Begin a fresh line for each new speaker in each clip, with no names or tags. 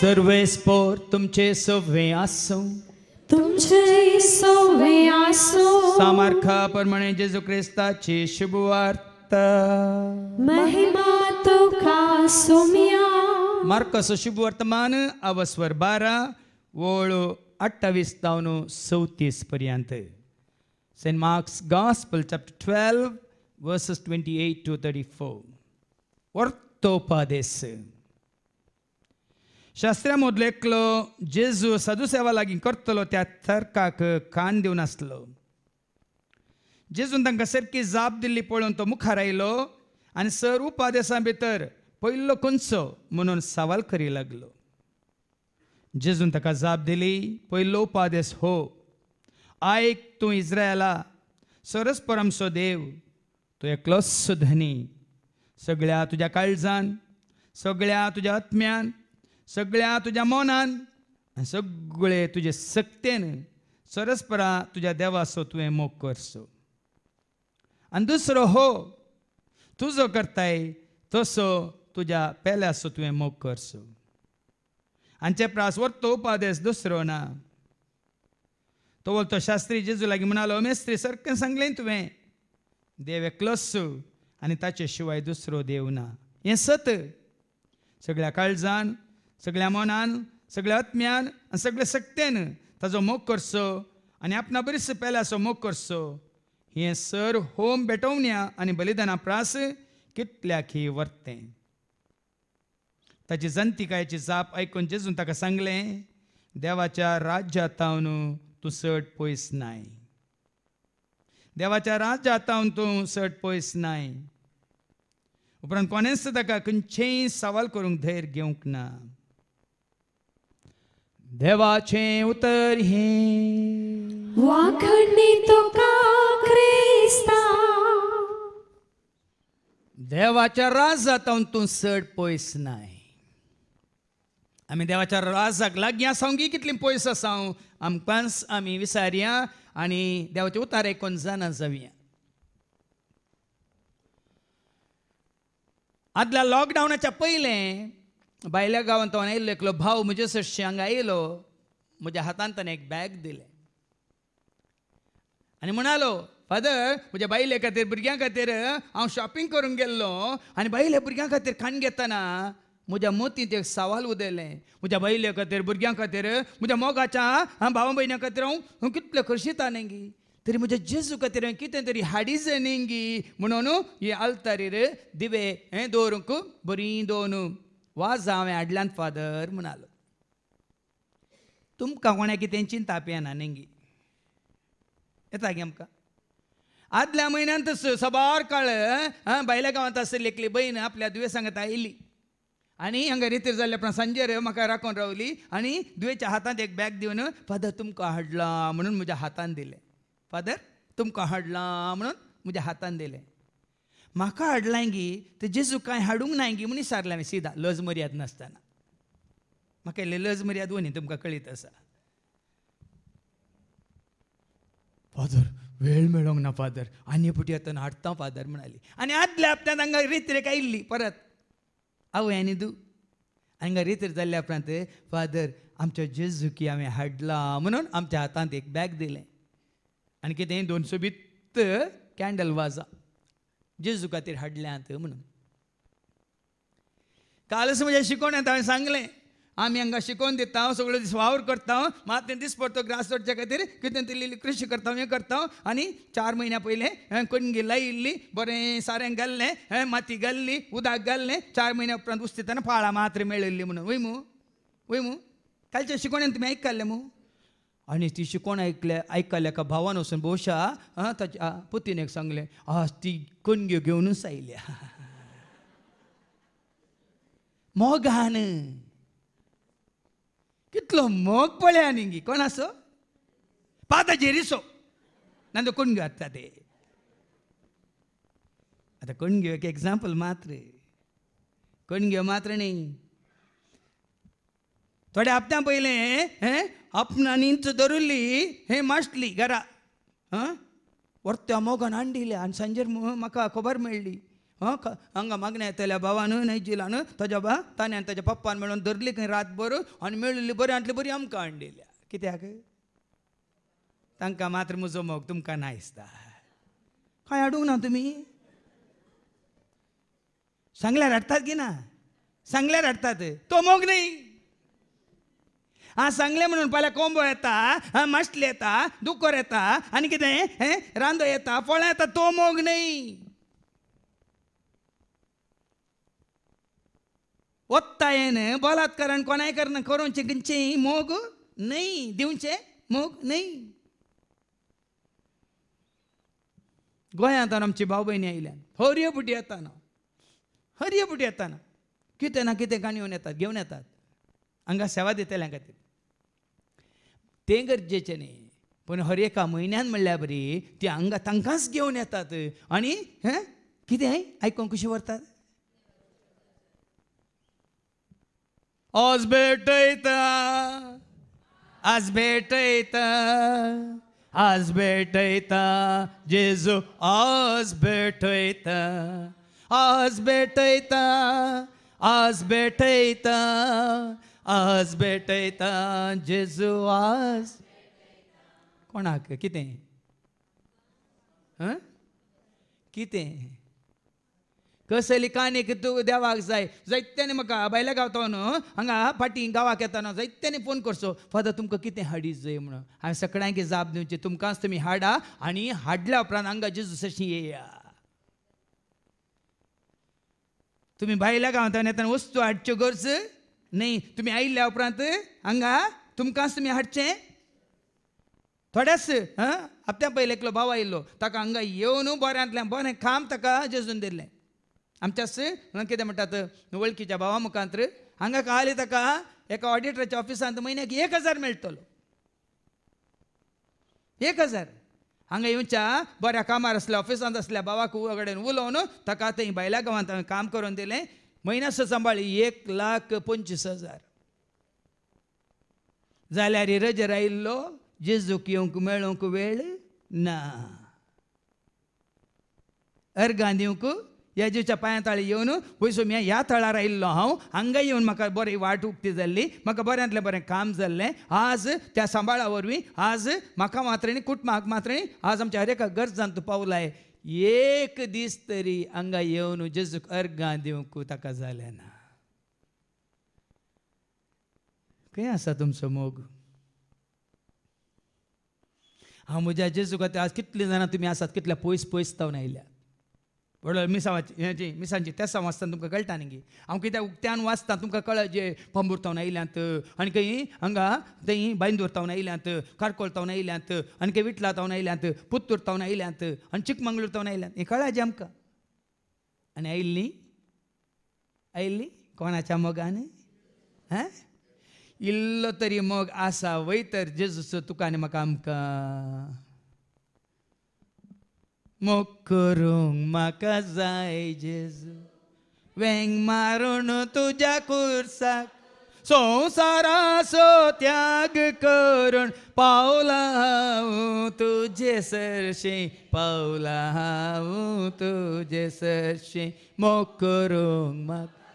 सर्वे spore तुमचे सवे आसो
तुमचे सवे आसो
सामर्था प्रमाणे जेजू ख्रिस्ताची शुभवार्ता
महिमा तुका सोम्या
मार्कस शुभवर्तमान अवस्वर 12 ओळ 28 तावन 34 पर्यंत. Saint Mark's gospel chapter 12 verses 28 to 34. वर्थोपदेश. शास्त्रा मदलो एकलो जेजू सदुसेवा लागीं करतलो त्या तर्काक कान दिवन आसलो. जेजून तांकां सारकी जाप दिल्ली पळोवन तो मुखार आयलो आनी सर उपादेशां भितर पयलो खंयचो म्हणून सवाल करी लागलो. जेजून ताका जाप दिली. पयलो उपादेश हो, आयक तूं इस्रायेला, सरस्पर आमचो देव, तूं एकलोच धनी, सगळ्या तुज्या काळजान, सगळ्या तुज्या आत्म्यान, सगळ्या तुज्या मोनान आनी सगळे तुजे सक्तेन सरस्परा तुज्या देवाचो तुवें मोग करचो. आनी दुसरो हो, तूं जो करताय तसो तुज्या पेल्याचो तुवें मोग करचो. आनी ते प्रास व्हरतो उपादेश दुसरो ना. तो बोलतो शास्त्री जेजू लागीं म्हणालो, मेस्त्री सारकें सांगलें तुवें, देव एकलोच आनी ताचे शिवाय दुसरो देव ना. हें सत. सगळ्या काळजान, सगळ्या मनान, सगळ्या आत्म्यान आनी सगळ्या सक्तेन ताजो मोग करचो आनी आपणा बरीच पेल्याचो मोग करचो. हें सर होम भेटोवण्या आनी बलिदाना प्रास कितल्याक वर्तें. ताची जंतिकायेची जाप आयकून जेजून ताका सांगलें, देवाच्या राज्यांतावन तूं चड पयस नाय. देवाच्या राज्यांतावन तूं चड पयस नाय. उपरांत कोणेंच ताका खंयचेय सवाल करूंक धैर्य घेवंक ना. देवाचें उतर हें,
वाखडणी तुका क्रिस्ता.
देवाच्या राज्यांतावन तूं चड पयस नाय. आमी देवाच्या राजाक लागीं आसांगी कितलीं पयस आसां आमकांच आमी विचारया आनी देवाचे उतार आयकून जाणा जावया. आदल्या लॉकडावनाच्या पयलें भायल्या गांवांत हांव आयिल्लो एकलो भाव म्हजे सश्शी हांगा आयलो. म्हज्या हातांत ताणें एक बॅग दिलें आनी म्हणालो, फादर, म्हज्या बायले खातीर भुरग्यां खातीर हांव शॉपिंग करूंक गेल्लो आनी बायल्या भुरग्यां खातीर खाण घेतना म्हज्या मोतींत एक सवाल उदेलें. म्हज्या बायले खातीर, भुरग्यां खातीर, म्हज्या मोगाच्या भावा भयण्यां खातीर हांव कितले खर्चिता न्ही, तरी म्हज्या जेजू खातीर हांवें कितें तरी हाडीच न्ही म्हणून हे आल्तारीर दिवे हें दवरूंक बरी दोन वाज हांवें हाडल्यान फादर म्हणालो. तुमकां कोणाक कितें चिंता पेना न्ही. येता गे आमकां. आदल्या म्हयन्यांत सबार काळ भायल्या गांवांत आसली एकली भयण आपल्या दुयेंसांगत आयली आनी हांगा रितीर जाल्ल्या उपरांत सांजेर म्हाका राखून रावली आनी दुयेच्या हातांत एक बॅग दिवन, फादर तुमकां हाडलां म्हणून म्हज्या हातान दिलें. फादर तुमकां हाडलां म्हणून म्हज्या हातान दिलें. म्हाका हाडलां गी ते जेजू कांय हाडूंक नाय गी म्हणून विचारलें हांवें सिदा, लज मर्याद नासतना. म्हाका इल्लें लज मर्याद वनी तुमकां कळीत आसा. फादर वेळ मेळोंक ना फादर, आनी पुटी येतना हाडटा फादर म्हणाली. आनी आदल्या हप्त्यांत हांगा रितीरेक आयिल्ली परत आवय आनी दू. हांगा रितीर जाल्ल्या उपरांत फादर आमच्या जेजू की हांवें हाडलां म्हणून आमच्या हातांत एक बॅग दिलें आनी कितें 2 सोबीत कॅन्डल वाजा जेजू खातीर हाडल्यांत म्हणून. कालच म्हज्या शिकोवण्यांत हांवें सांगलें, आमी हांगा शिकोवन दिता, सगळो दीस वावर करता, मात दीस पडतो ग्रास रोडच्या खातीर कितें तरी कृषी करता, हें करता. आनी 4 म्हयन्या पयलें कणगी लायिल्ली, बरें सारें घाल्लें, माती घाल्ली, उदक घाल्लें, 4 म्हयन्या उपरांत उस्तिताना फाळां मात्र मेळिल्ली म्हणून. वय मू कालच्या शिकोवण्यान तुमी आयकल्लें मू. आनी ती शिकोवण आयकल्या एका भावान वचून भोवशा ताच्या पुतीनेक सांगलें, आज ती कणग्यो घेवनूच आयल्या मोगान. कितलो मोग पळया न्ही कोण आसो पाताचेर रिसो नांदो कणग्यो हाडटा ते. आतां कणग्यो एक एग्जाम्पल मात्र, कणग्यो मात्र न्ही. थोड्या हप्त्यां पयलें आपणांनी इंच धरिल्ली माश्टली घरा, व्हरत्या मोगान हाडिल्ल्या आनी सांजेर म्हाका खबर मेळ्ळी हांगा मागण्या येतल्या भावान न्हयजिलान ताज्या बा ताणें आनी ताज्या पप्पान मेळून धरली खंय रातभर आनी मेळिल्ली बऱ्यांतली बरी आमकां हाडलेल्या. कित्याक तांकां मात्र म्हजो मोग तुमकां ना दिसता. खंय हाडूंक ना तुमी? सांगल्यार हाडटात की ना? सांगल्यार हाडटात. तो मोग न्हय. सांगलें म्हणून फाल्यां कोंबो येता, माशली येता, दुकर येता आनी कितें रांदो येता, फळां येता. तो मोग न्हय. ओत्तायेन बलात्कारान कोणाय करूंचे खंयचेय मोग न्हय. दिवचे मोग न्हय. गोंयांत आमची भाव भयणी आयल्यान हरयपुटी येताना हरयपुटी येताना कितें ना कितें गाणयोन येतात, घेवन येतात हांगा सेवा दितल्या खातीर. तें गरजेचें न्ही, पूण हर एका म्हयन्यान म्हणल्यार बरी ती हांगा तांकांच घेवन येतात. आनी कितें आयकूंक कशें व्हरतात? आज भेटयता, आज भेटयता, आज भेटयता जेजू, आज भेटयता, आज भेटयता, आज भेटयता, आज भेटयता जेजू, आज. कोणाक? कितें? कितें? कसली काणयेक तूं देवाक जाय. जायत्यांनी म्हाका बायल्या गावता न्हू हांगा फाटीं गांवाक येताना जायत्यांनी फोन करचो, फादर तुमकां कितें हाडीत जाय म्हणून. हांवें सगळ्यांक जाप दिवची, तुमकांच तुमी हाडा आनी हाडल्या उपरांत हांगा जेजू सशी येया. तुमी भायल्या गांवांतल्यान येताना वस्तू हाडच्यो गरज न्हय. तुमी आयिल्ल्या उपरांत हांगा तुमकांच तुमी हाडचें. थोड्याच हप्त्या पयलीं एकलो भाव आयिल्लो, ताका हांगा येवन बऱ्यांतल्यान बरें काम ताका जेजून दिल्लें. आमच्याच कितें म्हणटात वळखीच्या भावा मुखांतर हांगा कळ्ळें ताका एका ऑडिटराच्या ऑफिसांत म्हयन्याक 1000 मेळटलो. 1000 हांगा येवच्या बऱ्या कामार असल्या ऑफिसांत असल्या भावाक कडेन उलोवन ताका थंय भायल्या गांवांत हांवें काम करून दिलें. म्हयन्यास सांबाळी 1,25,000 जाल्यार रजर आयिल्लो. जेजूक येवंक मेळूंक वेळ ना. अर्गां दिवंक येजूच्या पांया ताळी येवन पयसो ह्या थळार आयिल्लो हांव, हांगा येवन म्हाका बरी वाट उक्ती जाल्ली, म्हाका बऱ्यांतलें बरें काम जाल्लें. आज त्या सांबाळा वरवीं आज म्हाका मात्र न्ही कुटुंबाक मात्र न्ही आज आमच्या हर एका गरजांत पावलाय. एक दीस तरी हांगा येवन जेजूक अर्गां दिवंक ताका जालें ना. खंय आसा तुमचो मोग? हांव म्हज्या जेजूक आज कितलीं जाणां तुमी आसात, कितल्या पयस पयस तावन आयल्यात. व्हडलो मिसांची तेसां वाचतना तुमकां कळटा न्ही. हांव कित्याक उक्त्यान वाचता तुमकां कळत जे पंबूर तावन आयल्यांत आनी खंय हांगा थंय बांदूर तावन आयल्यांत, कारकोल तावन आयल्यांत आनी खंय विटला तावन आयल्यांत, पुत्तूर तावन आयल्यांत आनी चिकमंगळूर तावन आयल्यांत. हें कळ्ळां जें आमकां. आनी आयिल्लीं कोणाच्या मोगान? इल्लो तरी मोग आसा वय तर जेजूचो तुका आनी म्हाका आमकां. मोग करूंक म्हाका जाय जेजू, वेंग मारून तुज्या कुर्साक, संवसाराचो त्याग करून पावला हांव तुजे सरशें, पावला हांव तुजे सरशें. मोग करूंक म्हाका.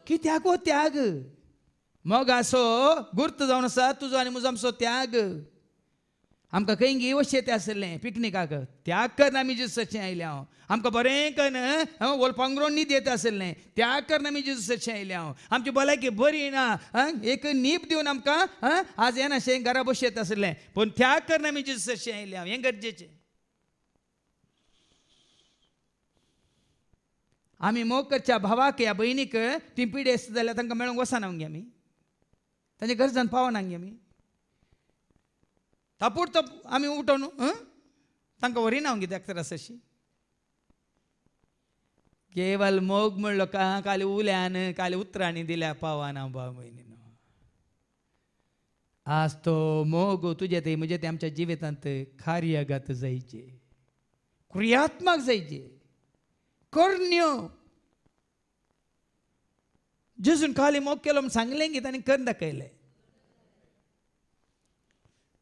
कित्याक हो त्याग? मोगाचो गुर्त जावन आसा तुजो आनी म्हजो आमचो त्याग. आमकां खंय गी वशें आसलें पिकनिकाक, त्याग करन आमी जेजूसाचें आयले हांव. आमकां बरें कन्न वोलपांगरोन न्हीद येता आसलें, त्याग करन आमी जेजूसाचें आयले हांव. आमची भलायकी बरी ना, एक न्हीप दिवन आमकां आज हें नाशें घरा बसयत आसलें, पूण त्याग करन आमी जेजूसाचें आयले हांव. हें गरजेचें. आमी मोग करच्या भावाक या भयणीक ती पिडी आसता जाल्यार तांकां मेळूंक वचना गे आमी, तांच्या गरजान पावना गे आमी. तापुरतो आमी उठोवन तांकां व्हरिना कित्याक तर अशी. केवल मोग म्हणलो खाली उल्यान खाली उतरांनी दिल्या पावाना भाव भयणीनो. आज तो मोग तुजे ते म्हजे ते आमच्या जिवितांत कार्यगत जायचे, क्रियात्मक जायचे, करण्यो. जेजून खाली मोग केलो म्हूण सांगलें गी तांणी करून दाखयलें.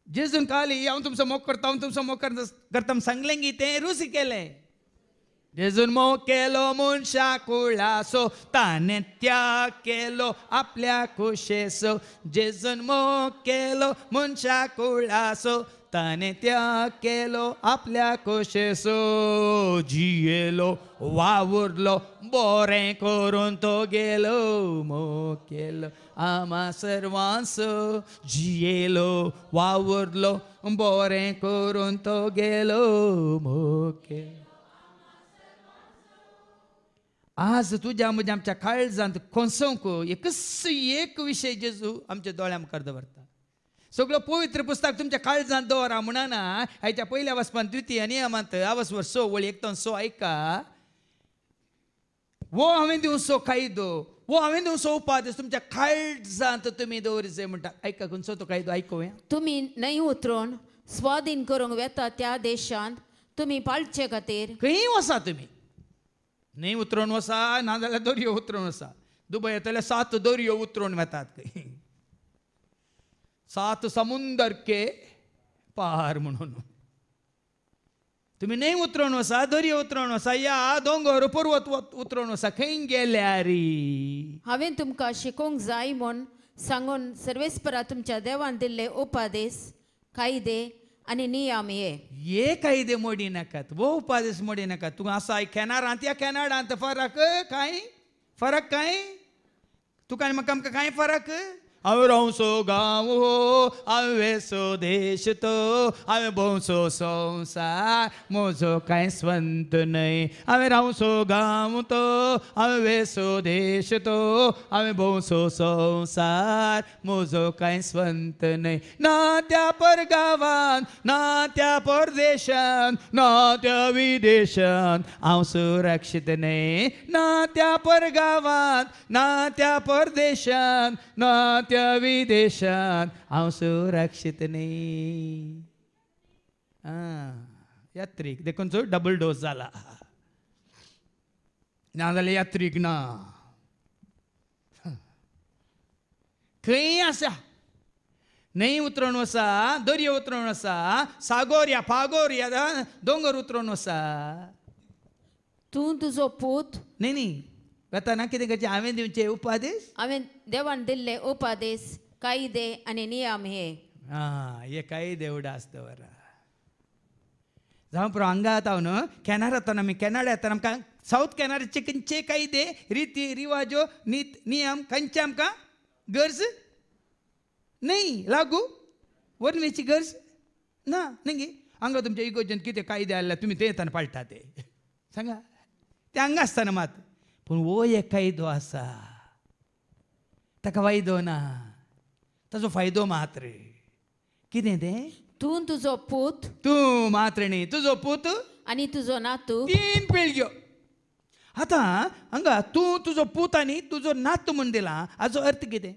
जेजून खाली हांव तुमचो मोग करता, हांव तुमचो मोग करता म्हूण सांगलें गी तें रुसी केलें. जेजून मोग केलो मनशा कुळासो ताने त्याग केलो आपल्या कुशेसो जेजून मोग केलो मनशा कुळासो ताने त्याग केलो आपल्या कुशेसो जियेलो वावुरलो बरें करून तो गेलो मोग केलो आम्हा सर्वांसो जियेलो वावुरलो बरें करून तो गेलो मोग केलो. आज तुझ्या म्हणजे आमच्या काळजांत कोसोंक एकच एक विषय जेजू आमच्या दोळ्यां मुखार दवरता. सगळं पवित्र पुस्तक तुमच्या काळजांत दवरा म्हणना हाच्या पयल्या वचपान द्वितीय नियमांत आवसवर 6 वळी 1 तो 6 ऐका. वो हांवें दिवं सो कायदो वो हांवें दिवं सो उपादेश तुमच्या काळजांत तुमी दवरचे म्हणटा. ऐका खंयचो तो कायदो आयकुया.
तुम्ही नाही उतरून स्वाधीन करूंक वेता त्या देशांत तुम्ही पाळचे खातीर
खंय वसा तुमी. न्हंय उतरोवन वसा नाजाल्यार दर्यो उतरोवन वसा. दुबय येतले 7 दर्यो उतरोवन वतात खंय 7 समुंदर के पार म्हणून. तुम्ही न्हंय उतरोवन वसा दर्यो उतरोवन वसा या दोंगर पर्वत उतरोवन वसा खंय गेल्यार.
हांवें तुमकां शिकोवंक जाय म्हूण सांगून सर्वेस्परा तुमच्या देवान दिल्ले उपादेश कायदे आनी नियम
ये कायदे मोडी नाकात वो उपादेश मोडी नाकात. तू असा कॅनरांत या कॅनडांत फरक काय तुका आनी म्हाका आमकां कांय फरक. हांवें रावसो गांव हो हांवें वेसो देश तो हांवें भोंवसो संवसार म्हजो कांय स्वंत न्हय. हांवें रावसो गांव तो हांवें वेसो देश तो हांवें भोंवसो संवसार म्हजो कांय स्वंत न्हय. ना त्या परगांवांत ना त्या परदेशांत ना त्या विदेशांत हांव सुरक्षीत न्हय. ना त्या परगांवांत ना त्या परदेशांत ना त्या विदेशांत हांव सुरक्षीत न्हय. यात्रीक देखून चो डबल डोस जाला नाजाल्यार यात्रीक ना. खंय आसा न्हंय उतरोवन वसा दर्यो उतरोवन वसा सागोर या फागोर या दोंगर उतरोवन वसा.
तूं तुजो पूत
न्ही वताना कितें करचें हांवें दिवचे उपादेश.
हांवें देवान दिल्ले उपादेश कायदे आनी नियम
हे कायदे उडास दवरा. जावं पुरो हांगा आतां हांव न्हू कॅनडा येताना आमी कॅनडा येताना आमकां सावथ कॅनडाचे खंयचे कायदे रिती रिवाजो नियम खंयचे आमकां गरज न्हय लागू वरवेची गरज ना न्ही. हांगा तुमच्या इगोर्जेंत कितें कायदे आसल्यार तुमी ते येताना पाळटा ते सांगा ते हांगा आसतना मात. पूण वो एक कायदो आसा ताका वायदो ना ताजो फायदो मात्र. कितें तें
तूं तुजो पूत
तूं मात्र न्ही तुजो पूत
आनी तुजो नातू
3 पिळग्यो. आतां हांगा तूं तुजो पूत आनी तुजो नातू म्हूण दिला हाचो अर्थ कितें.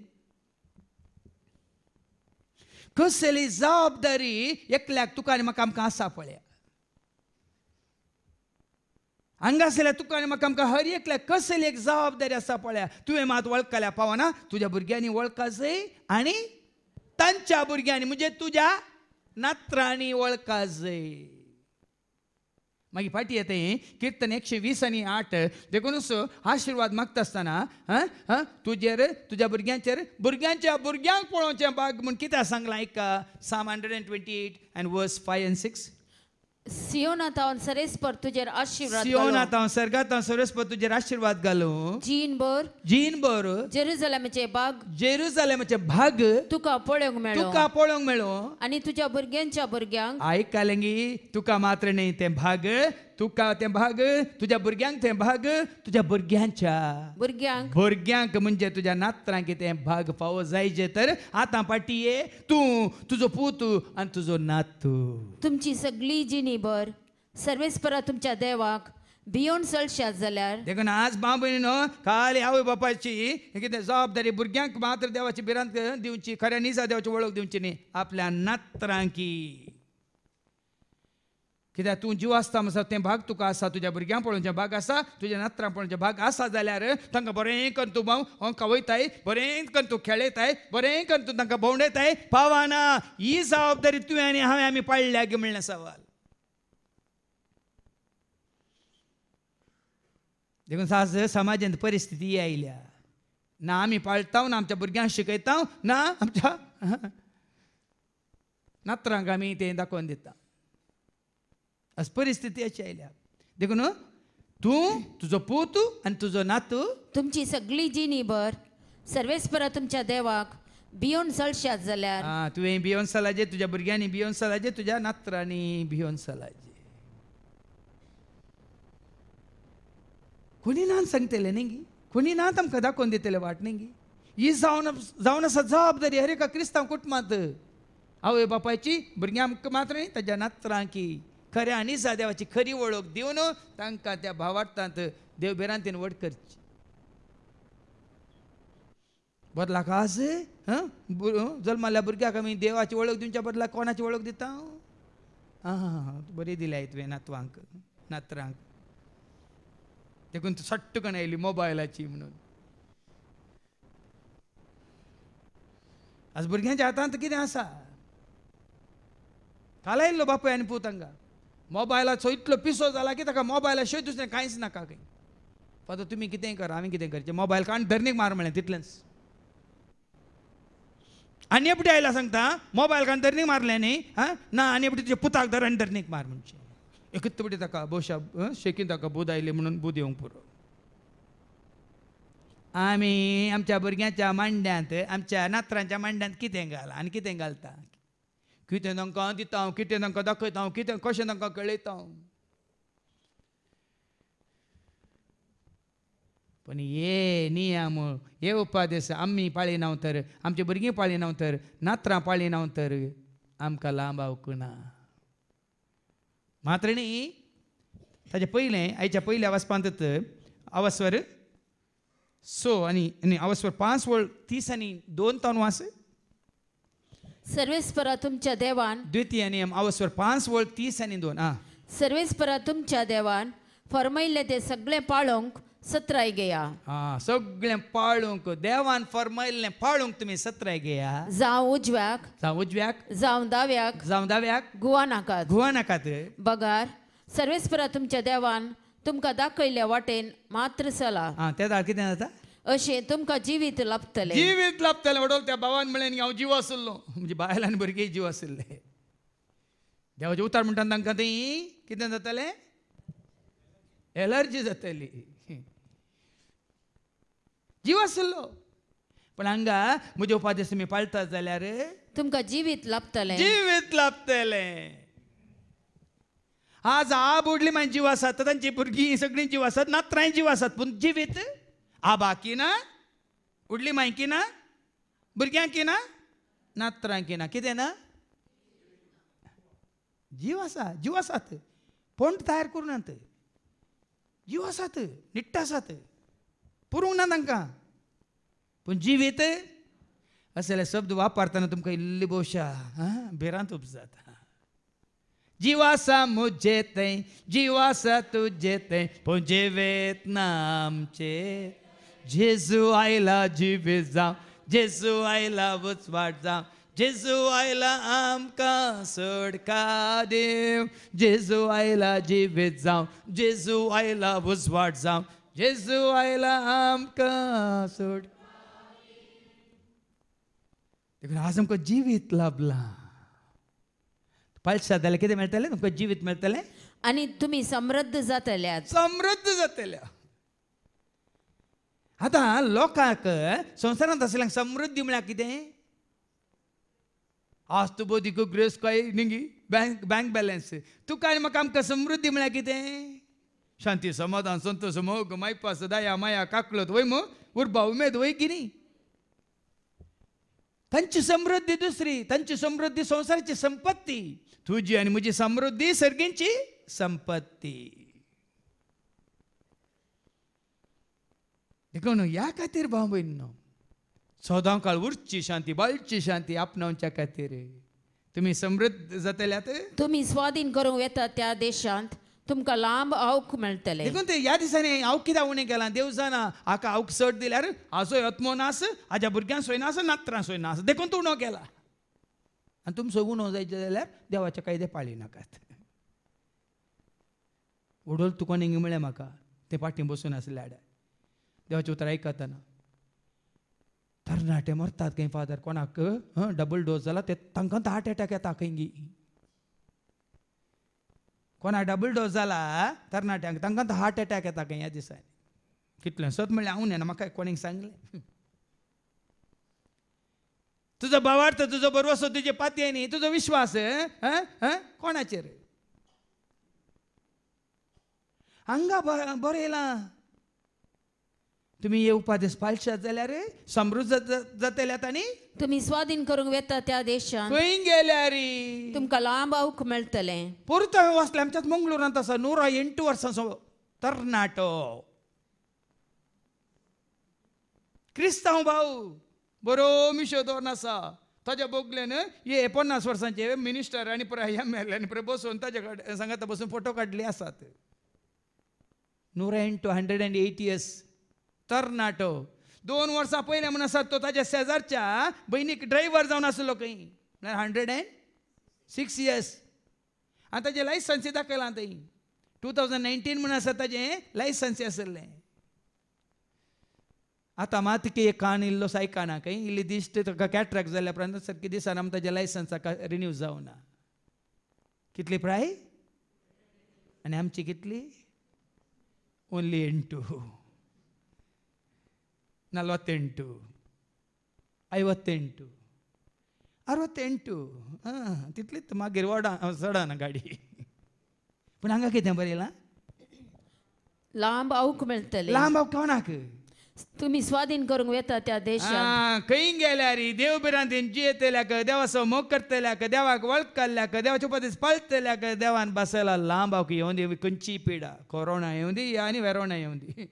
कसली जबाबदारी एकल्याक तुका आनी म्हाका आमकां आसा पळया. हांगा आसल्यार तुका आनी म्हाका आमकां हर एकल्याक कसली एक जबाबदारी आसा पळया. तुवें मात वळखल्या पावना तुज्या भुरग्यांनी वळखा जाय आनी तांच्या भुरग्यांनी म्हणजे तुज्या नात्रांनी वळखा जाय. मागीर फाटी येते किर्तन 120 आनी 8 देखूनच आशिर्वाद मागता आसतना तुजेर तुज्या भुरग्यांच्या भुरग्यांक पळोवचें बाग म्हूण कितें सांगलां ऐका. Psalm 128 and verse 5 and 6.
सियोनात हांव सरेस्पर तुजेर आशिर्वाद
सियोनात हांव सर्गात हांव सरेस्पर तुजेर आशिर्वाद घालूं. जीन बर
जेरुसलेमाचे
भाग
तुका पळोवंक
मेळो
आनी तुज्या भुरग्यांच्या भुरग्यांक
आयकालेंगी तुका मात्र न्ही ते भाग तुका ते भाग तुज्या भुरग्यांक ते भाग तुज्या भुरग्यांच्या भुरग्यांक म्हणजे तुज्या नात्रांक ते भाग फावो जायचे. तर आतां पाटये तूं तुजो पूत आनी तुजो नातू
तुमची सगळी जिणीभर सर्वेस्परा तुमच्या देवाक भियोन चलशात जाल्यार
देखून आज भाव भयणीनो खाली आवय बापायची कितें जबाबदारी भुरग्यांक मात्र देवाची भिरांत दिवची खऱ्या निजा देवाची वळख दिवची न्ही आपल्या नात्रांकी. कित्याक तूं जीव आसता म्हणसर तें भाग तुका आसा तुज्या भुरग्यांक पळोवचें भाग आसा तुज्या नात्रांक पळोवचें भाग आसा जाल्यार तांकां बरें करून तूं हांकां वयताय बरें करून तूं खेळयताय बरें करून तूं तांकां भोंवडयताय पावना. ही जबाबदारी तुवें आनी हांवें आमी पाळल्या गे म्हणलें सवाल. देखून सास समाजांत परिस्थिती आयल्या ना आमी पाळटा ना आमच्या भुरग्यांक शिकयता ना आमच्या नातरांक आमी तें दाखोवन दिता अशी परिस्थिती अशी आयल्या देखून तूं तुजो पूत आनी तुजो नातू
तुमची सगळी जिणीभर सर्वेस्परा तुमच्या देवाक भिवन चलशात जाल्यार
तुवें भिवन चलाजे तुज्या भुरग्यांनी भिवन चलाजे तुज्या नातरांनी भिवन चलाजे कोणी ना सांगतले न्ही गी कोणी ना आमकां दाखोवन दितले वाट न्ही गी ही जावन आसा जबाबदारी हर एका क्रिस्तांव कुटुंबांत आवय बापायची भुरग्यांक मात्र न्ही ताज्या नातरांकी खऱ्या आनी देवाची खरी वळख दिवन तांकां त्या भावार्थांत देवबेरांतीन व्हड करची बदलाक आज जल्माल्या भुरग्याक आमी देवाची वळख दिवच्या बदला कोणाची वळख दिता बरी दिल्या तुवें नातवांक नातरांक देखून सट्ट करून आयली मोबायलाची म्हणून आज भुरग्यांच्या हातांत कितें आसा काल आयिल्लो बापूय आनी पूत हांगा मोबायलाचो इतलो पिसो जाला की ताका मोबायला शिवाय दुसरें कांयच नाका खंय फातर तुमी कितेंय करा आमी कितें करचें मोबायल काडून धरणीक मार म्हळें तितलेंच आनी एपटी आयला सांगता मोबायल काडून धरणीक मारलें न्ही ना आनी एपटी तुज्या पुताक धर आनी धरणीक मार म्हणचें एकच पटी ताका भोवशा शेकीन ताका बूद आयली म्हणून बूद येवंक पुरो आमी आमच्या भुरग्यांच्या मांड्यांत आमच्या नातरांच्या मांड्यांत कितें घाल आनी कितें घालता कितें तांकां दिता कितें तांकां दाखयता कितें कशें तांकां कळयता पण हे नियम हे उपादेश आमी पाळिना तर आमची भुरगीं पाळिना तर नातरां पाळिना तर आमकां लांब आवकना मात्र न्ही ताचे पयलें आयच्या पयल्या वाचपांत अवस्वर 6 आनी अवस्वर 5 वळ 30 आनी 2 तावन वास
सर्वेस्परा तुमच्या देवान
द्वितीय नियम अवस्वर 5 वळ 30 आनी 2
सर्वेस्परा तुमच्या देवान फरमायल्ले ते सगळे पाळोवंक सत्राय घेया
सगळें पाळूंक देवान फरमायल्लें पाळूंक तुमी सत्राय घेया
जावं उजव्याक जावं दाव्याक गुवा नाकात बगार सर्वेस्परा तुमच्या देवान तुमकां दाखयल्ल्या वाटेन मात्र चला
तें कितें जाता
अशें तुमकां जिवीत लाभतलें
वडोल त्या भावान म्हळें हांव जीव आसलो म्हणजे बायल आनी भुरगे जीव आसले देवाचे उतार म्हणटा तांकां थंय कितें जातालें एलर्जी जाताली जीव आसलो पण हांगा म्हजे उपादेश तुमी पाळटात जाल्यार
तुमकां जिवीत लाभतलें
आज बुडली मागीर जीव आसात तांची भुरगीं सगळीं जीव आसात नातरांय जीव आसात पूण जिवीत आबाकी ना उडली मायकी ना भुरग्यांकी ना नातरांकी ना कितें ना जीव आसात पोंड तयार करूनात जीव आसात निट्ट आसात पुरूंक ना तांकां पूण जिवीत असले शब्द वापरतना तुमकां इल्ली भोवशा भिरांत उपजाता जीव आसा मुजे तें जीव आसा तुजे तें पूण जिवीत ना आमचें जेजू आयला जिवीत जावं जेजू आयला उजवाड जावं जेजू आयला आमकां सोडका दिव जेजू आयला जिवीत जावं जेजू आयला उजवाड जावं जेजू आयला आमकां सोड देखून आज आमकां जिवीत लाभलां पाळशात जाल्यार कितें मेळटलें तुमकां जिवीत मेळटलें
आनी तुमी समृद्ध जातल्यात
आतां लोकांक संवसारांत आसल्यांक समृद्धी म्हळ्यार कितें आस्त बोदीक ग्रेस काय न्ही बँक बॅलन्स तुका आनी म्हाका आमकां समृद्धी म्हळ्यार कितें शांती समाधान संतोष मोग मायपास दया माया काकळत वय मो उर्बा उमेद वय की न्ही तांची समृद्धी दुसरी तांची समृद्धी संवसाराची संपत्ती तुजी आनी म्हजी समृद्धी सर्गींची संपत्ती देखून ह्या खातीर भाव भयणीनो सदां काळ उरची शांती बाळची शांती आपणावच्या खातीर तुमी समृद्ध जातल्यात
तुमी स्वाधीन करूंक येता त्या देशांत तुमकां लांब आवक मेळटलें
देखून ते ह्या दिसांनी हांव कित्याक उणें केलां देव जाणा हाका हांव चड दिल्यार हाजोय आत्मो नास हाज्या भुरग्यांक सोय नास नातरां सोय नास देखून तूं उणो केला आनी तुमचो उणो जायचे जाल्यार देवाचे कायदे पाळी नाकात वडोल तुका निंगी म्हळें म्हाका ते पाठी बसून असले आड्या देवाचे उतर ऐकताना तरणाटे मरतात काही फादर कोणाक डबल डोस जाला ते तांकां हार्ट अटॅक येता खंय कोणाक डबल डोस जाला तरणाट्यांक तांकां हार्ट अटॅक येता खंय ह्या दिसांनी कितलें सत म्हणलें हांव न्ही म्हाका कोणीक सांगलें तुजो भावार्थ तुजो बरवसो तुजे पातये न्ही तुजो विश्वास कोणाचेर हांगा बरें येयलां तुमी हे उपादेश पाळशात जाल्यार समृद्ध जातल्यात आनी
तुम्ही स्वाधीन करूंक वेता त्या देशात
खंय गेल्यार
तुमकां लांब आऊक मेळटलें
परत हांवें वाचलें आमच्याच मंगळुरांत आसा 108 वर्सांचो तरणाटो क्रिस्तांव भाव बरो मिशो दवरून आसा ताच्या बोगलेन हे 50 वर्सांचे मिनिस्टर आनी पुराय MLA आनी पुराय बसून ताचे कडेन सांगाता बसून फोटो काडले आसात 108 years तरणाटो 2 वर्सां पयले म्हण आसात तो ताच्या शेजारच्या बहिणीक ड्रायव्हर जावन आसलो खंय 106 years आनी ताचें लायसन्स दाखयलां थंय 2019 म्हण आसा ताचें लायसन्स आसलें आतां मात एक कान इल्लो आयकना खंय इल्ली दिश्ट ताका कॅट्रॅक्ट जाल्या उपरांत सारकी दिसान आमी ताच्या लायसन्साक रिन्यू जावना कितली प्राय आनी आमची कितली ओन्ली 8 48 58 68 तितलीच मागीर चडना गाडी पूण हांगा कितें बरयलां
लांब आऊक मेळटलें
लांब कोणाक
तुम्ही स्वाधीन करूंक वेता त्या देशात
खंय गेल्यार देव बिरांतीन जियेतल्याक देवाचो मोग करतल्याक देवाक वळखल्याक देवाचे उपदेश पाळटल्याक देवान बसयला लांब हांव येवं दी खंयची पिडा कोरोना येवं दी आनी वेरोना येवं दी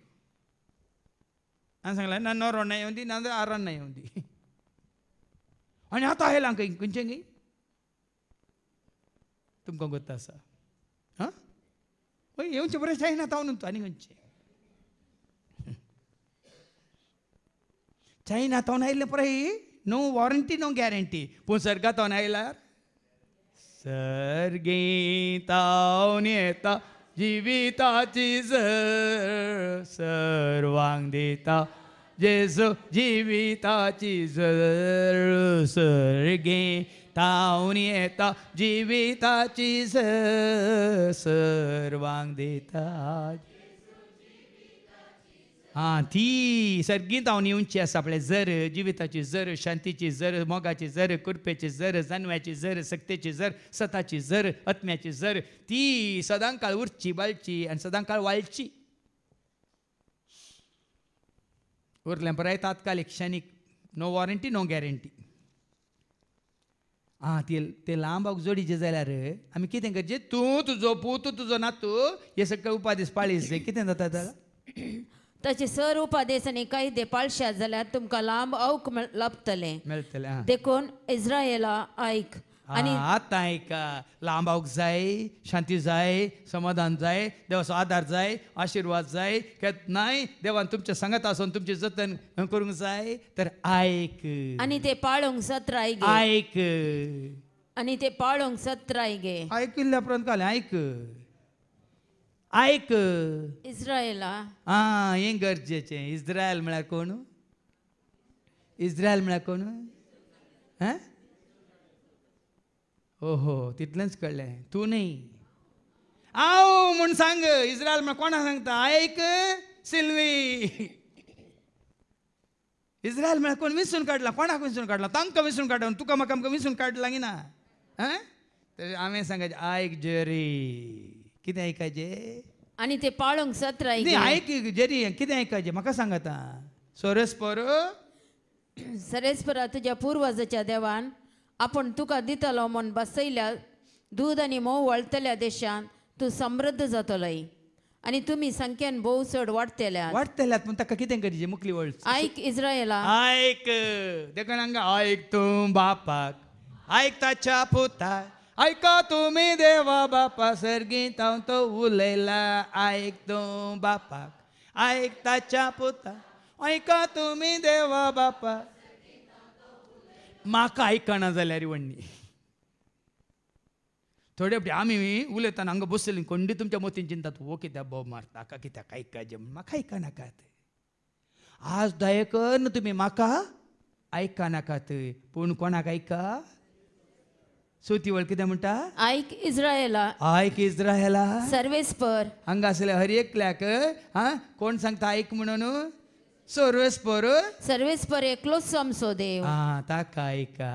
हांवें सांगलें ना नोरोना येवं दी ना आरोना येवं दी आनी आतां आयलां खंय खंयचें खंय तुमकां गोत्ता आसा हय येवचें बरें जायना तावन न्हू आनी खंयचें चायना तावन आयिल्लें पळय नो वॉरंटी नो गॅरंटी पूण सर्गांत तावन आयल्यार सर्गी तावन येता जिविताची झर सर्वांक दिता जेजू जिविताची झर सर्गी तावन येता जिविताची झर सर्वांक दिता ती सर्गीत हांव येवची आसा आपल्या जर जिविताची जर शांतीची जर मोगाची जर कुरपेची जर जानव्याची जर सक्तेची जर सताची जर आत्म्याची जर ती सदांकाळ उरची बाळची आनी सदांकाळ वाळची उरलें बरें तात्कालीक क्षणीक नो वॉरंटी नो गॅरंटी ते लांबाक जोडीचे जाल्यार आमी कितें करचें तूं तुजो पूत तुजो नातू हे सगळे उपादेश पाळीस कितें जाता
ताचे सर उपादेश आनी कायदे पाळशात जाल्यार तुमकां लांब आऊक लाभतलें
मेळटलें
देखून इस्रायेला आयक
आनी आतां आयका लांब आऊक जाय शांती जाय समाधान जाय देवाचो आदार जाय आशिर्वाद जाय नाय देवान तुमच्या सांगात आसून तुमचें जतन करूंक जाय तर आयक
आनी ते पाळोवंक सत्राय गे
आयक
आनी ते पाळोवंक सत्राय गे
आयकिल्ल्या उपरांत कालें आयक आयक
इस्रायेला
हें गरजेचें इस्रायल म्हळ्यार कोण इस्रायल म्हळ्यार कोण ओहो तितलेंच कळ्ळें तूं न्ही हांव म्हूण सांग इस्रायल म्हळ्यार कोणाक सांगता आयक सिल्वी इस्रायल म्हळ्यार कोण विंचून काडला कोणाक विंचून काडला तांकां विंचून काडला तुका म्हाका आमकां विंचून काडलां की ना तर हांवें सांगचें आयक जरी कितें आयकायचें
आनी ते पाळोवंक सत्राय गे
आयक जरी कितें आयकायचें म्हाका सांग आतां
सरेस्परा तुज्या पुर्वजाच्या देवान आपण तुका दितलो म्हूण बसयल्या दूद आनी मोव वळतल्या देशांत तूं समृद्ध जातलोय आनी तुमी संख्येन भोव चड वाडटल्यात
पूण ताका कितें करचें मुखली वळ
आयक इस्रायेला
आयक देखून हांगा आयक तूं बापाक आयक ताच्या पुताक आयका तुमी देवा बापा सर्गीत हांव तो उलयला आयक तूं बापाक आयक ताच्या पुताक आयका तुमी देवा बापा म्हाका आयकना जाल्यार वण्णी थोडे आमी उलयतना हांगा बसली कोंडी तुमच्या मतीन चिंतात हो कित्याक बोब मारता हाका कित्याक आयकाचे म्हाका आयका नाकात आज दयेकर न्हू तुमी म्हाका आयका नाकात पूण कोणाक आयका सोती वळ कितें म्हणटा
ऐक इस्रायेला
आयक इस्रायला
सर्वेस्पर
हांगा आसले हर एकल्याक कोण सांगता आयक म्हणून सर्वेस्पर
सर्वेस्पर एकलोच समसो देव
ताका आयका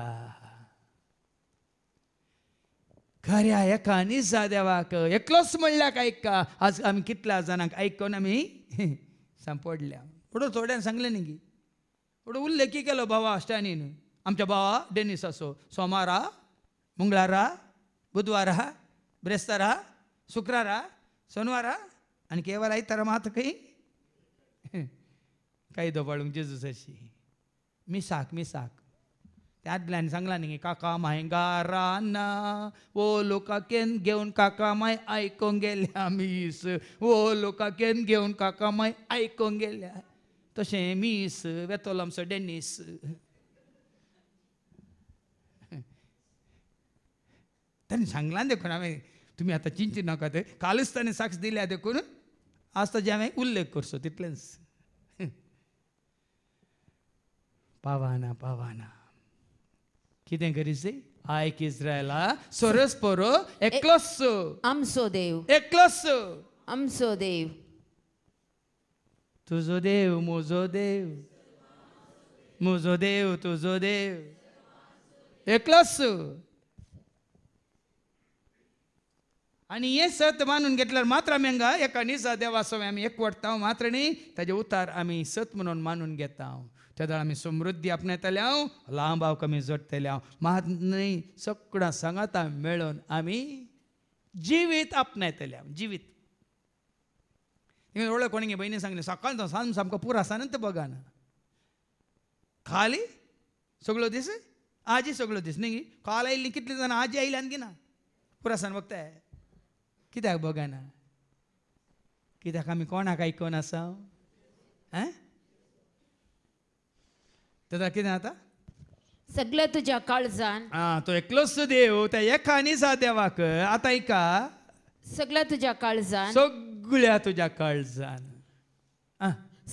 खऱ्या एका निजा देवाक एकलोच म्हणल्याक आयका आज आमी कितल्या जाणांक आयकून आमी सांपडल्या पुढे थोड्यान सांगलें न्ही गी पुढे उल्लेखी केलो भावा स्टॅनीन आमच्या भावा डेनीस असो सोमारा मंगळारा बुधवारा ब्रेस्तारा शुक्रारा शनिवारा आनी केवळ आयतारा मात खंय काही दोबाळूंक जेजूस अशी मिसाक त्या आदल्यान सांगला न्ही काका माय गाराना वो लोकाकेन घेवन काका माय आयकोंक गेल्या मीस वो लोकाकेन घेवन काका माय आयकोंक गेल्या तशें मीस वेतलो आमचो डेनीस ताणें सांगला देखून हांवें तुमी आतां चिंची नाका ते कालच ताणें साक्ष दिल्या देखून आज ताजे हांवें उल्लेख करचो तितलेंच पावाना कितें करीसे आयक इस्रायला सरस्परो एकलोच
आमचो देव
एकलोच
आमचो देव
तुजो देव म्हजो देव म्हजो देव तुजो देव एकलोच आनी हे सत मानून घेतल्यार मात्र आमी हांगा एका निजा देवासो आमी एकवटता मात्र न्ही ताजे उतार आमी सत म्हणून मानून घेता तेदळ आमी समृद्धी आपणायतले हांव लांब हांव कमी जोडटले हांव मात न्ही सगळ्यां सांगाता मेळोन आमी जिवीत आपणायतले हांव जिवीत व्हडले कोणी बहिणी सांगले सकाळ तो सांज सामको पुरो आसा न्ही ते बघाना खाली सगळो दीस आजी सगळो दीस न्ही काल आयिल्ली कितली जाणां आजी आयल्यान गी ना पुरासान बघताय कित्याक बघाना कित्याक आमी कोणाक आयकोन आसा तेदा कितें जाता
सगळ्या तुज्या काळजान
तो एकलोच देव त्या एका निजा देवाक आतां ऐका
सगळ्या तुज्या काळजान
सगळ्या तुज्या काळजान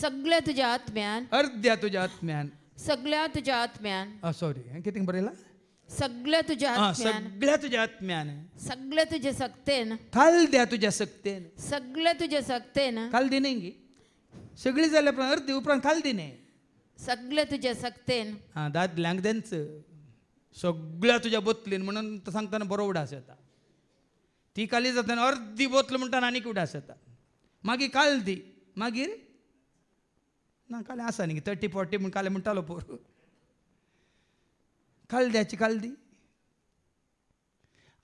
सगळ्या तुज्या आत्म्यान
अर्ध्या तुज्या आत्म्यान
सगळ्या तुज्या आत्म्यान
सॉरी कितें बरयला
सगळ्या तुज्या आत्म्यान
सगळ्या तुज्या आत्म्यान
सगळ्या तुज्या सक्तेन
काल द्या तुज्या सक्तेन
सगळ्या तुज्या सक्तेन
काल दिने गी सगळी जाल्या उपरांत अर्दी उपरांत काल दिने
सगळ्या तुज्या सक्तेन
दादल्यांक देंच सगळ्या तुज्या बोतलीन म्हणून सांगतना बरो उडास येता ती काली जातना अर्दी बोतल म्हणटाना आनीक उडास येता मागीर काल दी मागीर ना काले आसा न्ही 30-40 म्हण काले म्हणटालो पोर काल द्याची काल दी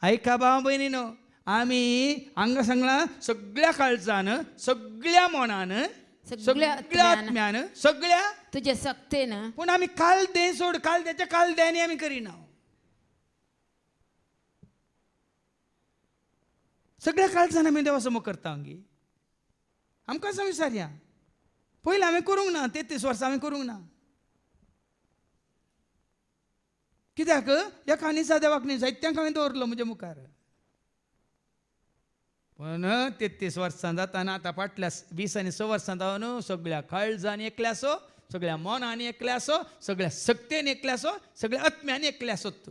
आयका भाव भयणीनो आमी हांगा सांगला सगळ्या काळजान सगळ्या मनान सगळ्या आत्म्यान सगळ्या
तुज्या सक्तेन
पूण आमी काल दे सोड काल द्याच्या काल द्यानी आमी करिना सगळ्या काळजान आमी देवा समोर करता हांगी आमकां असं विचारया पयलीं हांवें करूंक ना 33 वर्सां हांवें करूंक ना कित्याक एका निजा देवाक न्ही जायत्यांक हांवें दवरलो म्हज्या मुखार पण 33 वर्सां जाताना आतां फाटल्या 20 आनी 6 वर्सां जावन सगळ्या काळजान एकले आसो सगळ्या मनान एकले आसो सगळ्या सक्तेन एकले आसो सगळ्या आत्म्यान एकले आसत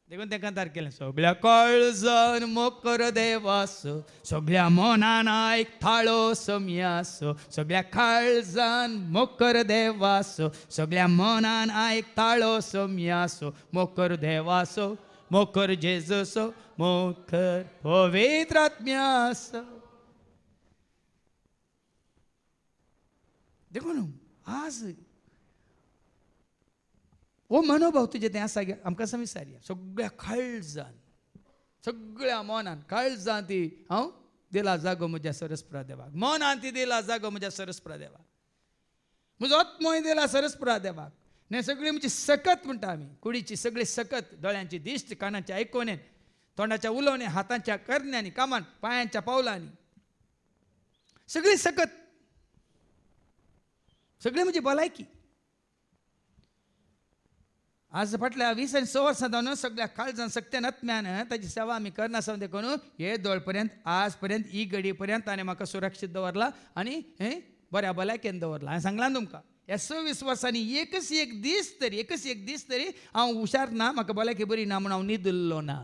देखून तें कांतार केलें सगळ्या काळजान मोकर देवासो सगळ्या मनान आयक थाळो सम्यासो सगळ्या काळजान मोकर देवासो सगळ्या मनान आयक थाळो सम्यासो मोकर देवासो मोकर जेजूसो मोकर पवित्र आत्म्यासो देखून आज हो मनोभाव तुजे तें आसा गे आमकां असं विचारया सगळ्या काळजान सगळ्या मनान काळजान ती हांव दिला जागो म्हज्या सरस्पुरा देवाक मनान ती दिला जागो म्हज्या सरस्पुरा देवाक म्हजो आत्मोय दिला सरस्पुरा देवाक ने सगळी म्हजी सकत म्हणटा आमी कुडीची सगळी सकत दोळ्यांची दिश्ट कानाच्या आयकोनेन तोंडाच्या उलोवणे हातांच्या करण्यांनी कामान पांयांच्या पावलांनी सगळी सकत सगळी म्हजी भलायकी आज फाटल्या 20 आनी 6 वर्सां जावन सगळ्या काळजान सक्त्यान आत्म्यान ताची सेवा आमी करना सावन देखून हे दोळ पर्यंत आज पर्यंत ही घडी पर्यंत ताणें म्हाका सुरक्षीत दवरला आनी हे बऱ्या भलायकेन दवरला. हांवें सांगलां तुमकां ह्या 26 वर्सांनी एकच एक दीस तरी हांव हुशार ना, म्हाका भलायकी बरी ना म्हूण हांव न्हिदल्लो ना.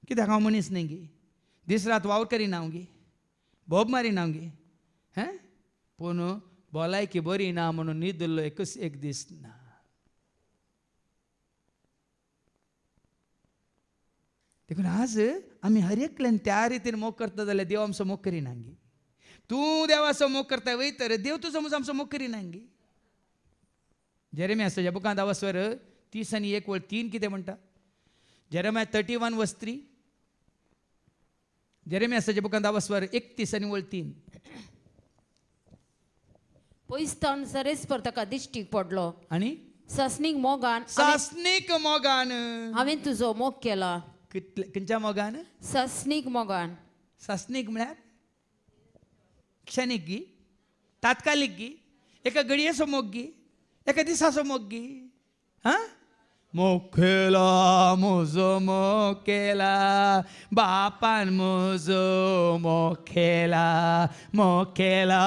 कित्याक हांव मनीस न्ही गे, दीस रात वावर करिना हांव गे, बोब मारिना हांव गे, हें पूण भलायकी बरी ना म्हणून न्हिदल्लो एकच एक दीस ना. देखून आज आमी हर एकल्यान त्या रितीन मोग करता जाल्यार देव आमचो मोग करिना गे. तूं देवाचो मोग करता वयतर देव तुजो आमचो मोग करिना गे. जेरेमियाच्या बुकांत 30 आनी 1:3 कितें म्हणटा? जेरेमिया 31:3. जेरेमियाच्या बुकांत 31 आनी 3.
पयस्तान सरेस्पर ताका दिश्टीक पडलो
आनी
ससनीक मोगान हांवें तुजो मोग केला.
खंयच्या मोगान?
ससनीक मोगान.
ससनीक म्हळ्यार क्षणीक गी, तात्कालीक गी, एका घडयेचो मोग गी, एका दिसाचो मोग गी. हा मोग केला म्हजो मोग केला, बापान म्हजो मोग केला, मोग केला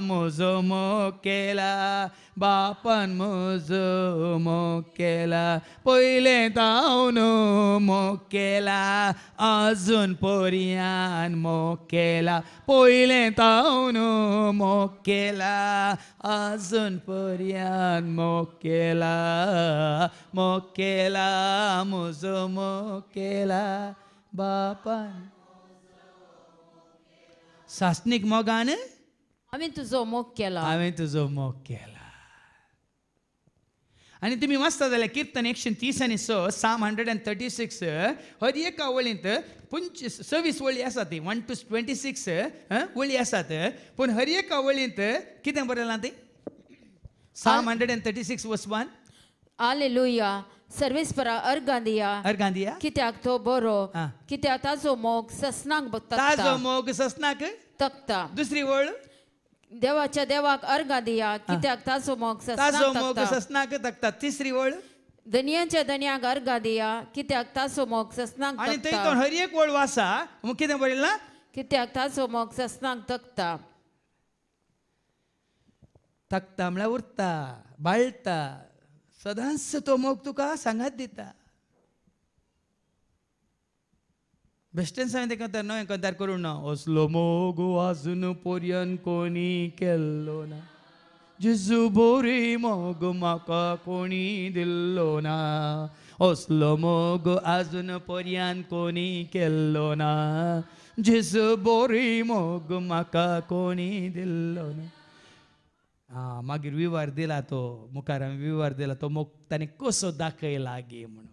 म्हजो मोग केला, बापान म्हजो मोग केला. पयलें तावन मोग केला, अजून पर्यान मोग केला. पयलें तावन मोग केला, अजून पर्यान मोग केला. मोग केला म्हजो मोग केला, बापान. सासनीक मोगान
हांवें तुजो मोग केला.
हांवें तुजो मोग केला. आनी तुमी वाचता जाल्यार किर्तन 130 आनी 6 Psalm 136 हर एका वळींत 26 वळी आसा ती 1 to 26 वळी आसात. पूण हर एका वळींत कितें बरयलां ती? Psalm 136 verse 1.
हालेलुया. सर्वेस्परा अर्गांदिया कित्याक तो बरो, कित्याक ताजो मोग ससनाक
ताजो मोग ससनाक
तकता.
दुसरी वळ
देवाच्या देवाक अर्गांदिया कित्याक ताजो मोग
ससनाक तकता. तिसरी वळ
धन्याच्या धन्याक अर्गांदिया कित्याक ताजो मोग ससनाक
आनी
तकता.
थंय हर एक वळ वाचा कितें बरयलां?
कित्याक ताजो मोग ससनाक तकता.
तकता म्हळ्यार उरता, बाळटा, सदांच तो मोग तुका सांगात दिता. बेश्टेन सांगता तेका नवें कंतार करूं ना. असलो मोग आजून पर्यंत कोणी केल्लो ना, जेजू बरी मोग म्हाका कोणी दिल्लो ना. असलो मोग आजून पर्यंत कोणी केल्लो ना, जेजू बरी मोग म्हाका कोणी दिल्लो ना. मागीर विवार दिला तो, मुखार विवार दिला तो मोग ताणें कसो दाखयला गे म्हणून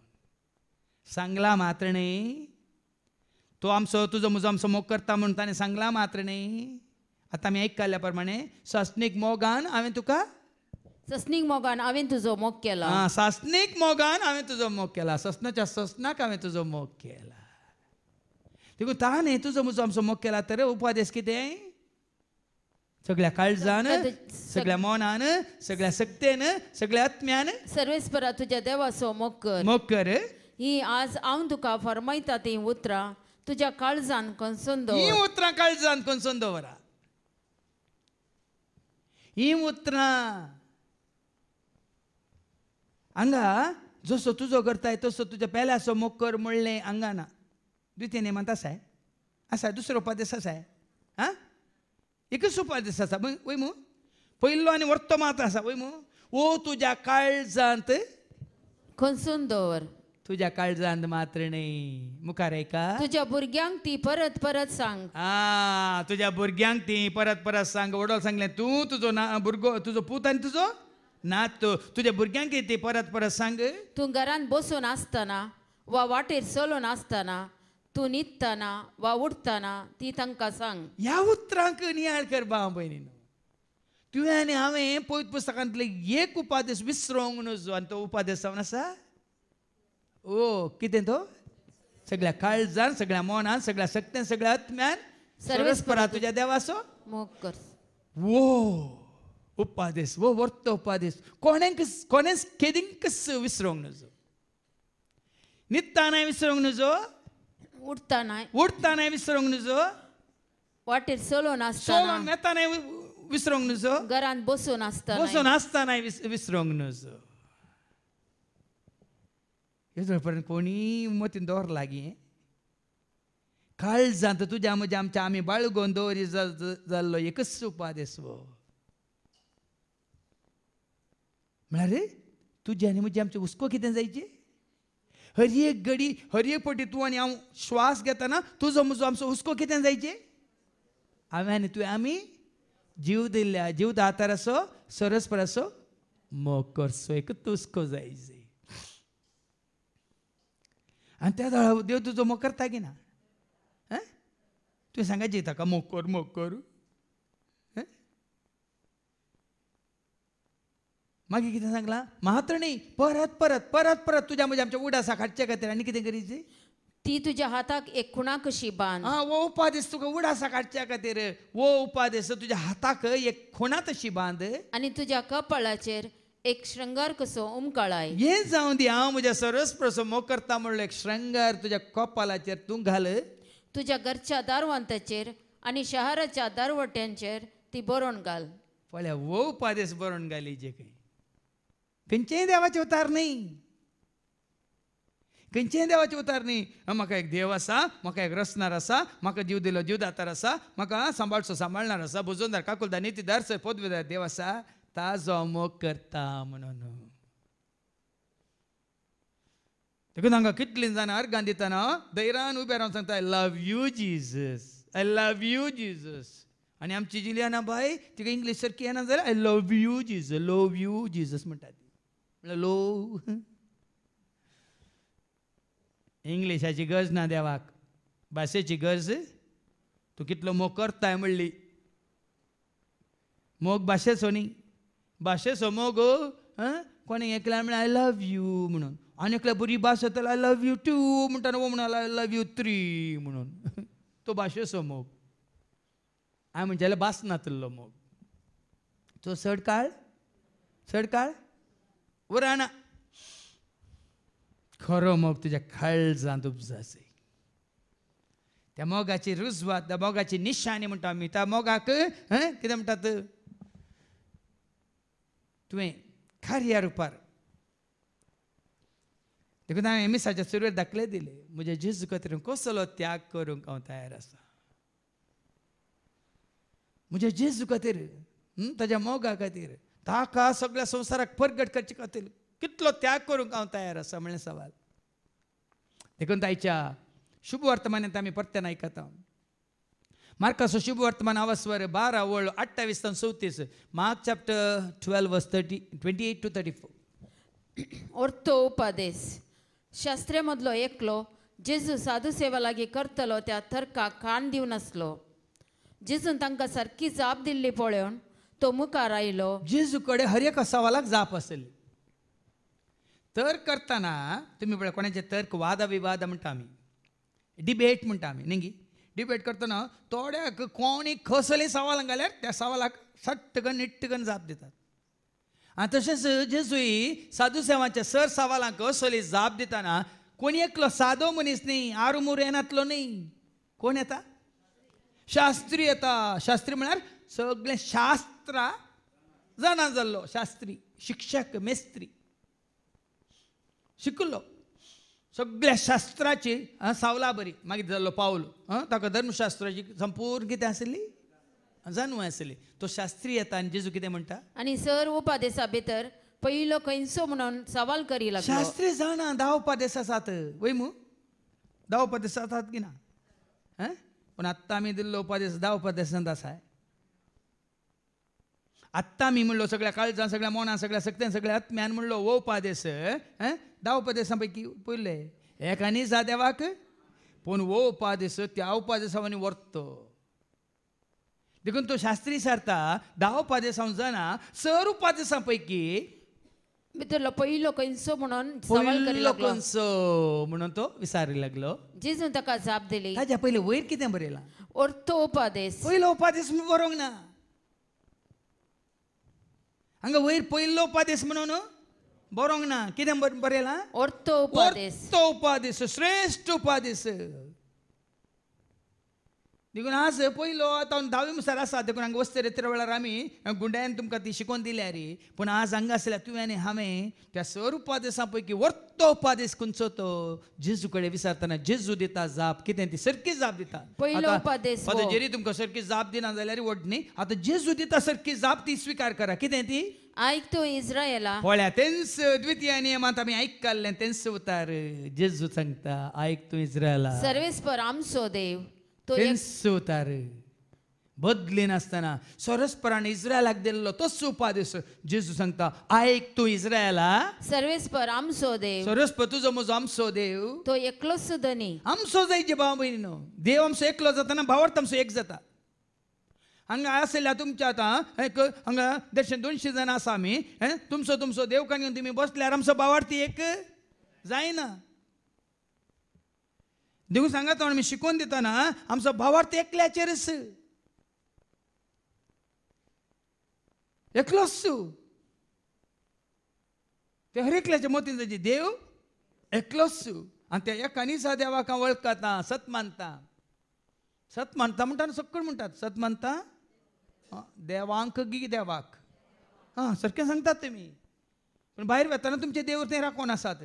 सांगला मात्र न्ही. तो आमचो तुजो म्हजो आमचो मोग करता म्हणून ताणें सांगला मात्र न्ही. आतां आमी आयकल्या प्रमाणे ससनीक मोगान हांवें तुका
ससनीक मोगान हांवें तुजो मोग केला.
सासनीक मोगान हांवें तुजो मोग केला. ससनाच्या ससनाक हांवें तुजो मोग केला. देखून ताणें तुजो म्हजो आमचो मोग केला तर उपादेश कितें? सगळ्या काळजान, सगळ्या मोनान, सगळ्या सक्तेन, सगळ्या आत्म्यान
सर्वेस्परा तुज्या देवाचो मोग कर.
मोग कर.
ही आज हांव तुका फरमायता ती उतरां तुज्या काळजान कसून
ही
दवर.
उतरां काळजान कसून दवरा. ही उतरां हांगा जसो तुजो करताय तसो तुज्या पेल्याचो मोग कर म्हणलें हांगा ना. द्वितीय नेमांत आसा दुसरो उपादेश आसा. हा एकच उपादेश आसा वय मू. पयलो आनी वर्तमात आसा वय मू. ओ तुज्या काळजांत
कसून दवर.
तुज्या काळजांत मात्र न्ही. मुखार ऐका.
तुज्या भुरग्यांक ती परत परत सांग.
तुज्या भुरग्यांक ती परत परत सांग. वडोल सांगलें तूं तुजो भुरगो तुजो पूत आनी तुजो नात तुज्या भुरग्यांक ती परत परत सांग.
तूं घरांत बसून आसतना वा वाटेर चलून आसतना, तूं न्हिदतना वा उठतना ती तांकां सांग.
ह्या उतरांक नियाळ कर भाव भयणीनो. तुवें आनी हांवें पवित्र पुस्तकांतले एक उपादेश विसरोंक नजो आनी तो उपादेश जावन आसा. कितें तो? सगळ्या काळजान, सगळ्या मोनान, सगळ्या सक्तेन, सगळ्या आत्म्यान सर्वेस्परा तुज्या देवाचो
मोग कर.
उपादेश वो वर्त उपादेश कोणेंस केदिंकस विसरोंक नजो न्हिदताना विसरोंक नजो उठताना विसरोंक नजो
वाटेर चलोवन
सोलोन
आसतना
येताना विसरोंक नजो
घरांत बसून आसतना
बसून आसताना विसरोंक नजो हे पर्यंत कोणी मतीन दवर लागी काळजांत तुज्या म्हज्या आमच्या आमी बाळगोवन दवरी जाल्लो एकच उपादेश वो म्हळ्यार तुज्या आनी म्हजी आमचे हुस्को कितें जायचे हर एक घडी हर एक फावटी तूं आनी हांव श्वास घेतना तुजो म्हजो आमचो हुस्को कितें जायचे हांवें आनी तुवें आमी जीव दिल्ल्या जीव दातार असो सरस्पर असो मोग करचो एकच हुस्को जायचे आनी त्या वेळा देव तुजो मोग करता की ना तुवें सांगायचें ताका मोग कर मागीर कितें सांगलां मात्र न्ही परत परत परत परत तुज्या म्हज्या आमच्या उडासा काडचे खातीर आनी कितें करीचें
ती तुज्या हाताक एक खुणा कशी बांद
वो उपादेश तुका उडासा काडच्या खातीर वो उपादेश तुज्या हाताक एक खुणा तशी बांद
आनी तुज्या कपाळाचेर एक श्रृंगार कसो उमकाळाय
हें जावं दी हांव म्हज्या सरस्प्रसो मोग करता म्हणलो एक श्रृंगार तुज्या कपालाचेर तूं घाल
तुज्या घरच्या दारवंताचेर आनी शहराच्या दारवट्यांचेर ती बरोवन घाल
पळय वो उपादेश बरोवन घाली जे खंय खंयचेय देवाचे उतार न्ही खंयचेय देवाचे उतार न्ही म्हाका एक देव आसा म्हाका एक रचणार आसा म्हाका जीव दिलो जीव दातार आसा म्हाका सांबाळचो सांबाळणार आसा बुजोवदार काकुलदार नितीदार पदवीदार देव आसा ताजो मोग करता म्हणून देखून हांगा कितलीं जाणां अर्गां दितना दैरान उबे रावन सांगता आय लव यू जिजस आनी आमची जिलियाना बाय तिका इंग्लीश सारकी येना जाल्यार आय लव यू जिजस म्हणटा ती म्हणल्यार लो इंग्लिशाची गरज ना देवाक भाशेची गरज तूं कितलो मोग करताय म्हणली मोग भाशेचो न्ही भाशेचो मोग कोणी एकल्या म्हळ्यार आय लव यू म्हणून आनी एकल्या बरी भास येतलो आय लव यू टू म्हणटा वो म्हणून आय लव यू 3 म्हणून तो भाशेचो मोग हांवें म्हणचे जाल्यार भास नातलो मोग तो चड काळ उराना खरो मोग तुज्या काळजांत उपजासी त्या मोगाची रुजवात त्या मोगाची निशाणी म्हणटा आमी त्या मोगाक कितें म्हणटात तुवें खऱ्या रुपार देखून हांवें मिसाच्या सुरवेर दाखले दिले म्हज्या जेजू खातीर कसलो त्याग करूंक हांव तयार आसा म्हज्या जेजू खातीर ताज्या मोगा खातीर ताका सगळ्या संवसाराक परगट करचे खातीर कितलो त्याग करूंक हांव तयार आसा म्हणलें सवाल देखून तायच्या शुभ वर्तमानांत आमी परत्यान आयकता मार्काचो शुभ वर्तमान आवास्वर 12 वळ 28 ते 34 मार्क चॅप्टर 12 वर्स 28 to 34
ओर्थो उपादेश शास्त्रे मदलो एकलो जेजू साधू सेवा लागीं करतलो त्या थरकाक कान दिवनासलो जेजून तांकां सारकी जाप दिल्ली पळोवन तो मुखार आयलो
जेजू कडेन हर एक सवालाक जाप आसली तर्क करतना तुमी पळय कोणाचे तर्क वाद विवाद म्हणटा आमी डिबेट म्हणटा आमी न्ही डिबेट करतना थोड्याक कोणी कसले सवाल घाल्यार त्या सवालाक सट्टकन निट्टकन जाप दितात आनी तशेंच जेजूय साधू सेवांच्या सर सवालांक असली जाप दितना कोणी एकलो सादो मनीस न्ही आरुमूर येनातलो न्ही कोण येता शास्त्री येता शास्त्री म्हळ्यार सगळे शास्त्रां जाणा जाल्लो शास्त्री शिक्षक मेस्त्री शिकलो सगळ्या शास्त्राची सावला बरी मागीर जाल्लो पावलो ताका धर्मशास्त्राची संपूर्ण कितें आसली जाणून आसली तो शास्त्री येता आनी जेजू कितें म्हणटा
आनी सर उपादेशा भितर पयलो खंयचो म्हणून सवाल करी लागलो
शास्त्री जाणा 10 उपादेश आसात वय मू 10 उपादेश आसात की ना पूण आत्तां आमी दिल्लो उपादेश 10 उपादेशांत आसा आत्तां आमी म्हणलो सगळ्या काळजां सगळ्या मोनां सगळ्या सक्त्यान सगळ्या आत्म्यान म्हणलो वो उपादेश 10 उपादेशां पैकी पयले एक आनी जा देवाक पूण वो उपादेश त्या उपादेशांनी व्हरतो देखून तो शास्त्री सारता 10 उपादेशां जाणा सर उपादेशां पैकी
भितरलो पयलो खंयचो म्हणून सवाल करी लागलो
खंयचो म्हणून तो विचारूंक लागलो
जेजून ताका जाप दिली
ताच्या पयलीं वयर कितें बरयलां
ओर्थो उपादेश
पयलो उपादेश बरोवंक ना हांगा वयर पयलो उपादेश म्हणून बरोंक ना कितें बरयलां
ओर्थो उपादेश
तो उपादेश श्रेष्ठ उपादेश देखून आज पयलो आतां 10वी मुसार आसा देखून हांगा वस्ते इतले वेळार आमी गुंड्यान तुमकां ती शिकोवन दिल्या रे पूण आज हांगा आसल्यार तुवें आनी हांवें त्या सर उपादेशां पैकी वर्तो उपादेश खंयचो तो जेजू कडेन विचारतना जेजू दिता जाप कितें ती सारकी जाप दिता
पयलो उपादेश हो.
जरी तुमकां सारकी जाप दिना जाल्यार व्हड न्ही आतां जेजू दिता सारकी जाप ती स्विकार करा कितें ती
ऐक तू इस्रायला
पळया तेंच द्वितीय नियमांत आमी आयकल्लें तेंच उतार जेजू सांगता आयक तूं इस्रायला
सर्वेस्पर आमचो देव तो
तेंच उतार बदली नासतना सरस्परान इस्रायलाक दिल्लो तोच उपादेश जेजू सांगता आयक तूं इस्रायला
सर्वेस्पर आमचो देव
सरस्प तुजो म्हजो आमचो देव
तो एकलोच धनी
आमचो जायचे भाव भयणीनो देव आमचो एकलो जातना भावार्थ आमचो एक जाता हांगा आसल्या तुमच्या आतां एक हांगा 150-200 जाणां आसा आमी तुमचो देवकान घेवन तुमी बसल्यार आमचो भावार्थ एक जायना देखून सांगात आमी शिकोवन दितना आमचो भावार्थ एकल्याचेरच एकलोच ते हर एकल्याच्या मोतीन जायचे देव एकलोच आनी त्या एकानीच देवाक वळखता सत मानता म्हणटा सक्कळ म्हणटात सत मानता देवांक गी देवाक सारकें सांगतात तुमी पूण भायर वेतना तुमचे देव थंय राखून आसात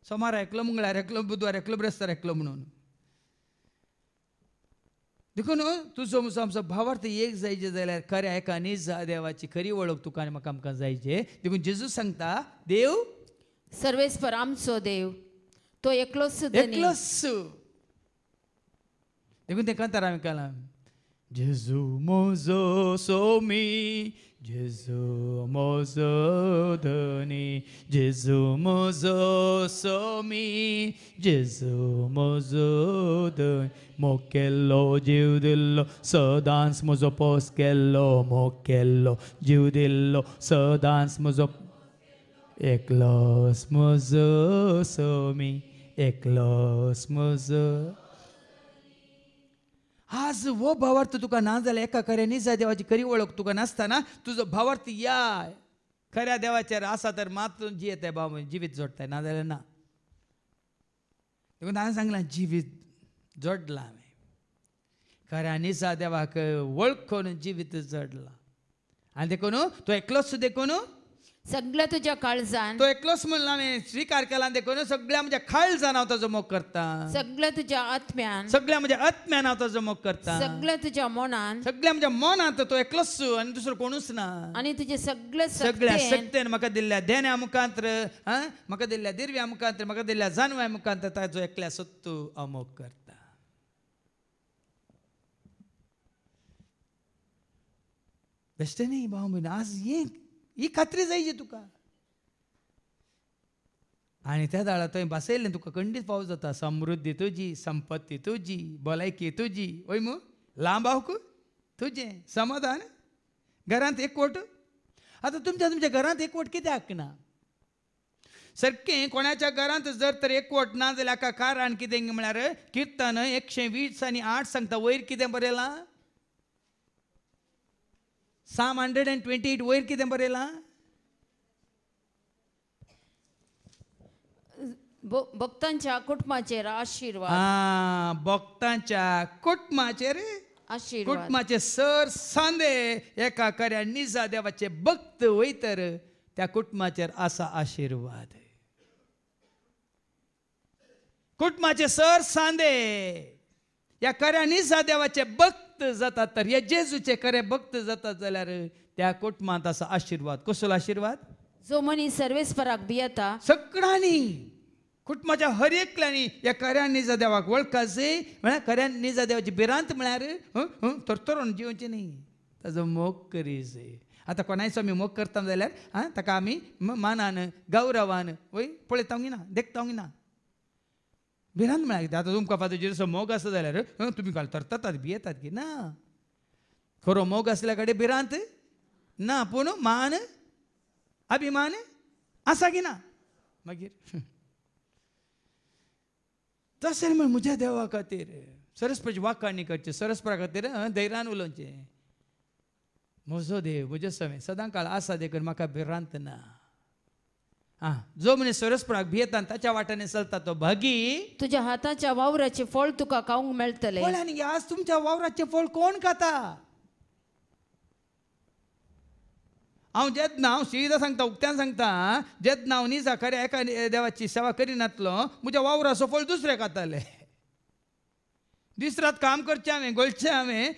सोमार एकलो मंगळार एकलो बुधवार एकलो ब्रेस्तार एकलो म्हणून देखून तुजो म्हजो आमचो भावार्थ एक जायचे जाल्यार खऱ्या एका नीज देवाची खरी वळख तुका आनी म्हाका आमकां जायचे देखून जेजू सांगता देव
सर्वेस्पर आमचो देव तो एकलोच धनी
एकलोच देखून ते कांतार आमी केलां जेजू म्हजो सोमी जेजू म्हजो धनी जेजू म्हजो सोमी जेजू म्हजो धनी मोग केल्लो जीव दिल्लो सदांच म्हजो पोस केल्लो मोग केल्लो जीव दिल्लो सदांच म्हजो एकलोच म्हजो सोमी एकलोच म्हजो आज वो भावार्थ तुका ना जाल्यार एका खऱ्या निजा देवाची खरी वळख तुका नासतना तुजो भावार्थ या खऱ्या देवाचेर आसा तर मात जियेताय भाव जिवीत जोडताय ना जाल्यार ना देखून हांवें सांगलां जिवीत जोडलां हांवें खऱ्या निजा देवाक वळखून जिवीत जोडलां आनी देखून तो एकलोच देखून
सगळ्या तुझ्या काळजान
तो एकलोच म्हणून हांवें स्विकार केला देखून सगळ्या म्हज्या काळजान हांव ताजो मोग करता
सगळ्या तुझ्या आत्म्यान
सगळ्या म्हज्या आत्म्यान हांव ताजो मोग करता
सगळ्या तुझ्या मनान
सगळ्या म्हज्या मनांत तो एकलोच आनी दुसरो कोणूच ना
आणि तुझे सगळे
सगळ्या शक्तीन म्हाका दिल्ल्या देण्या मुखांतर म्हाका दिल्ल्या दिरव्या मुखांतर म्हाका दिल्ल्या जानव्या मुखांतर ताजो एकल्या सत्तू हांव मोग करता बेश्टें न्ही भाव भयण आज ही खात्री जायची तुका आनी त्या दाळा थंय बसयल्लें तुका खंडीत फावो जाता समृद्धी तुजी संपत्ती तुजी भलायकी तुजी वय मू लांबावक तुजें समाधान घरांत एकवट आतां तुमच्या घरांत एकवट कित्याक ना सारकें कोणाच्या घरांत जर तर एकवट ना जाल्यार हाका कारण कितें म्हळ्यार किर्तन 120:8 सांगता वयर कितें बरयलां Psalm 128 वयर कितें बरयलां
भक्तांच्या कुटुंबाचेर आशीर्वाद
भक्तांच्या कुटुंबाचेर
आशीर्वाद
कुटुंबाचे सर सांदे एका खऱ्या निजा देवाचे भक्त वयतर त्या कुटुंबाचेर आसा आशीर्वाद कुटुंबाचे सर सांदे या खऱ्या निजा देवाचे भक्त जातात तर या जेजूचे खरे भक्त जातात जाल्यार त्या कुटुंबांत आसा आशीर्वाद कसलो आशीर्वाद
जो मनीस सर्वेस्पराक भियेता
सगळ्यांनी कुटुंबाच्या हर एकल्यांनी या खऱ्या निजा देवाक वळखाचे म्हळ्यार खऱ्या निजा देवाची भिरांत म्हळ्यार तरतरून जिवचे न्ही ताजो मोग करीचे आतां कोणायचो आमी मोग करता जाल्यार ताका आमी मानान गौरवान वय पळयता ना देखता ना भिरांत म्हळ्यार कितें आतां तुमकां फातर जेजूचो मोग आसा जाल्यार तुमी काल तरतात भियेतात की ना खरो मोग आसल्या कडेन भिरांत ना पूण मान अभिमान आसा की ना मागीर तशें म्हण म्हज्या देवा खातीर सरस्वतीची वाखाणणी करची सरस्वरा खातीर धैर्यान उलोवचें म्हजो देव म्हजे समें सदां काळ आसा देखून म्हाका भिरांत ना. जो मनीस सरस्पराक भियेता आनी ताच्या वाट्याने चलता तो भागी.
तुझ्या हाताच्या वावराचे फळ तुका खावंक मेळटले.
आनी आज तुमच्या वावराचे फळ कोण खाता? हांव जेन्ना हांव सीदा सांगता उक्त्यान सांगता जेन्ना हांव न्ही खऱ्या एका देवाची सेवा करिनातलो म्हज्या वावराचो फळ दुसरे खाताले. दीस रात काम करचें हांवें गोळचें हांवें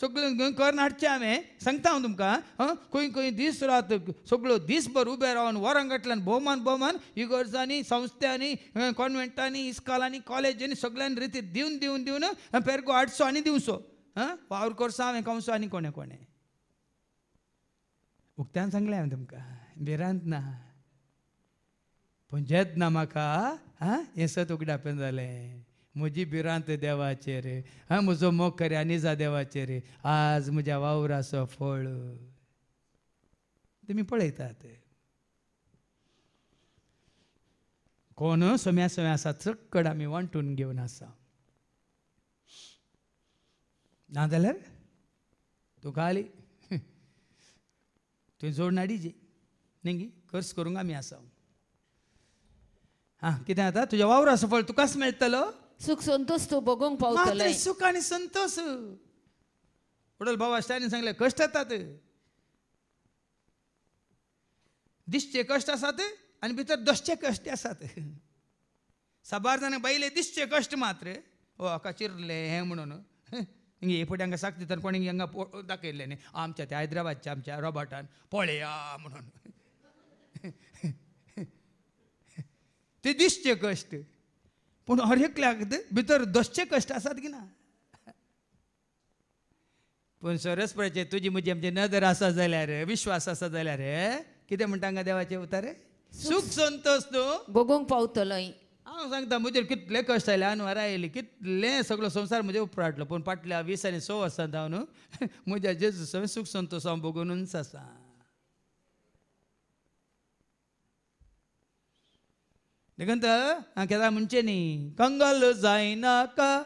सगळें करून हाडचें हांवें. सांगता हांव तुमकां खंय खंय दीस रात सगळो दिसभर उबे रावन वरांगांतल्यान भोवमान इगर्जांनी संस्थांनी कॉन्व्हेंटांनी इस्कॉलांनी कॉलेजींनी सगळ्यान रिती दिवन दिवन दिवन पेरगो हाडचो आनी दिवचो. वावर करचो हांवें कंसो आनी कोणें कोणें. उक्त्यान सांगलें हांवें तुमकां भिरांत ना. पूण जेन्ना म्हाका हें सत उगडापेन जालें म्हजी भिरांत देवाचेर म्हजो मोग खऱ्या निजा देवाचेर आज म्हज्या वावराचो फळ तुमी पळयतात. कोण सोम्या सोम्या आसा चक्कड आमी वांटून घेवन आसा. नाजाल्यार तुका आली तुवें जोड नाडीची न्ही खर्च करूंक आमी आसा. कितें जाता तुज्या वावराचो फळ तुकाच मेळटलो.
सुख संतोष तूं भोगूंक पावतले.
सुख आनी संतोष. वडल बाबा स्टॅलिन सांगले कश्ट येतात दिसचे कश्ट आसात आनी भितर दसचे कश्ट आसात. साबार जाणां बायले दिसचे कश्ट मात्र हाका चिरले हें म्हणून हे फावटी हांगा साक दितात कोणी हांगा दाखयल्ले न्ही आमच्या त्या हैदराबादच्या आमच्या रॉबर्टान पळया म्हणून. ते दिसचे कश्ट पूण हर एकल्याक भितर दसचे कश्ट आसात की ना. पूण सरस्वराचे तुजी म्हजी आमची नदर आसा जाल्यार विश्वास आसा जाल्यार कितें म्हणटा हांगा देवाचे उतार सुख संतोष तूं
भोगूंक पावतलो.
हांव सांगता म्हजेर कितले कश्ट आयले अनवरां आयली कितले सगळो संवसार म्हजे उपरांत हाडलो पूण फाटल्या 20 आनी 100 वर्सांत हांव न्हू म्हज्या जेजू समेत सुख संतोश हांव भोगूनच आसा. देखून केदार म्हणचे न्ही कंगल जायनाका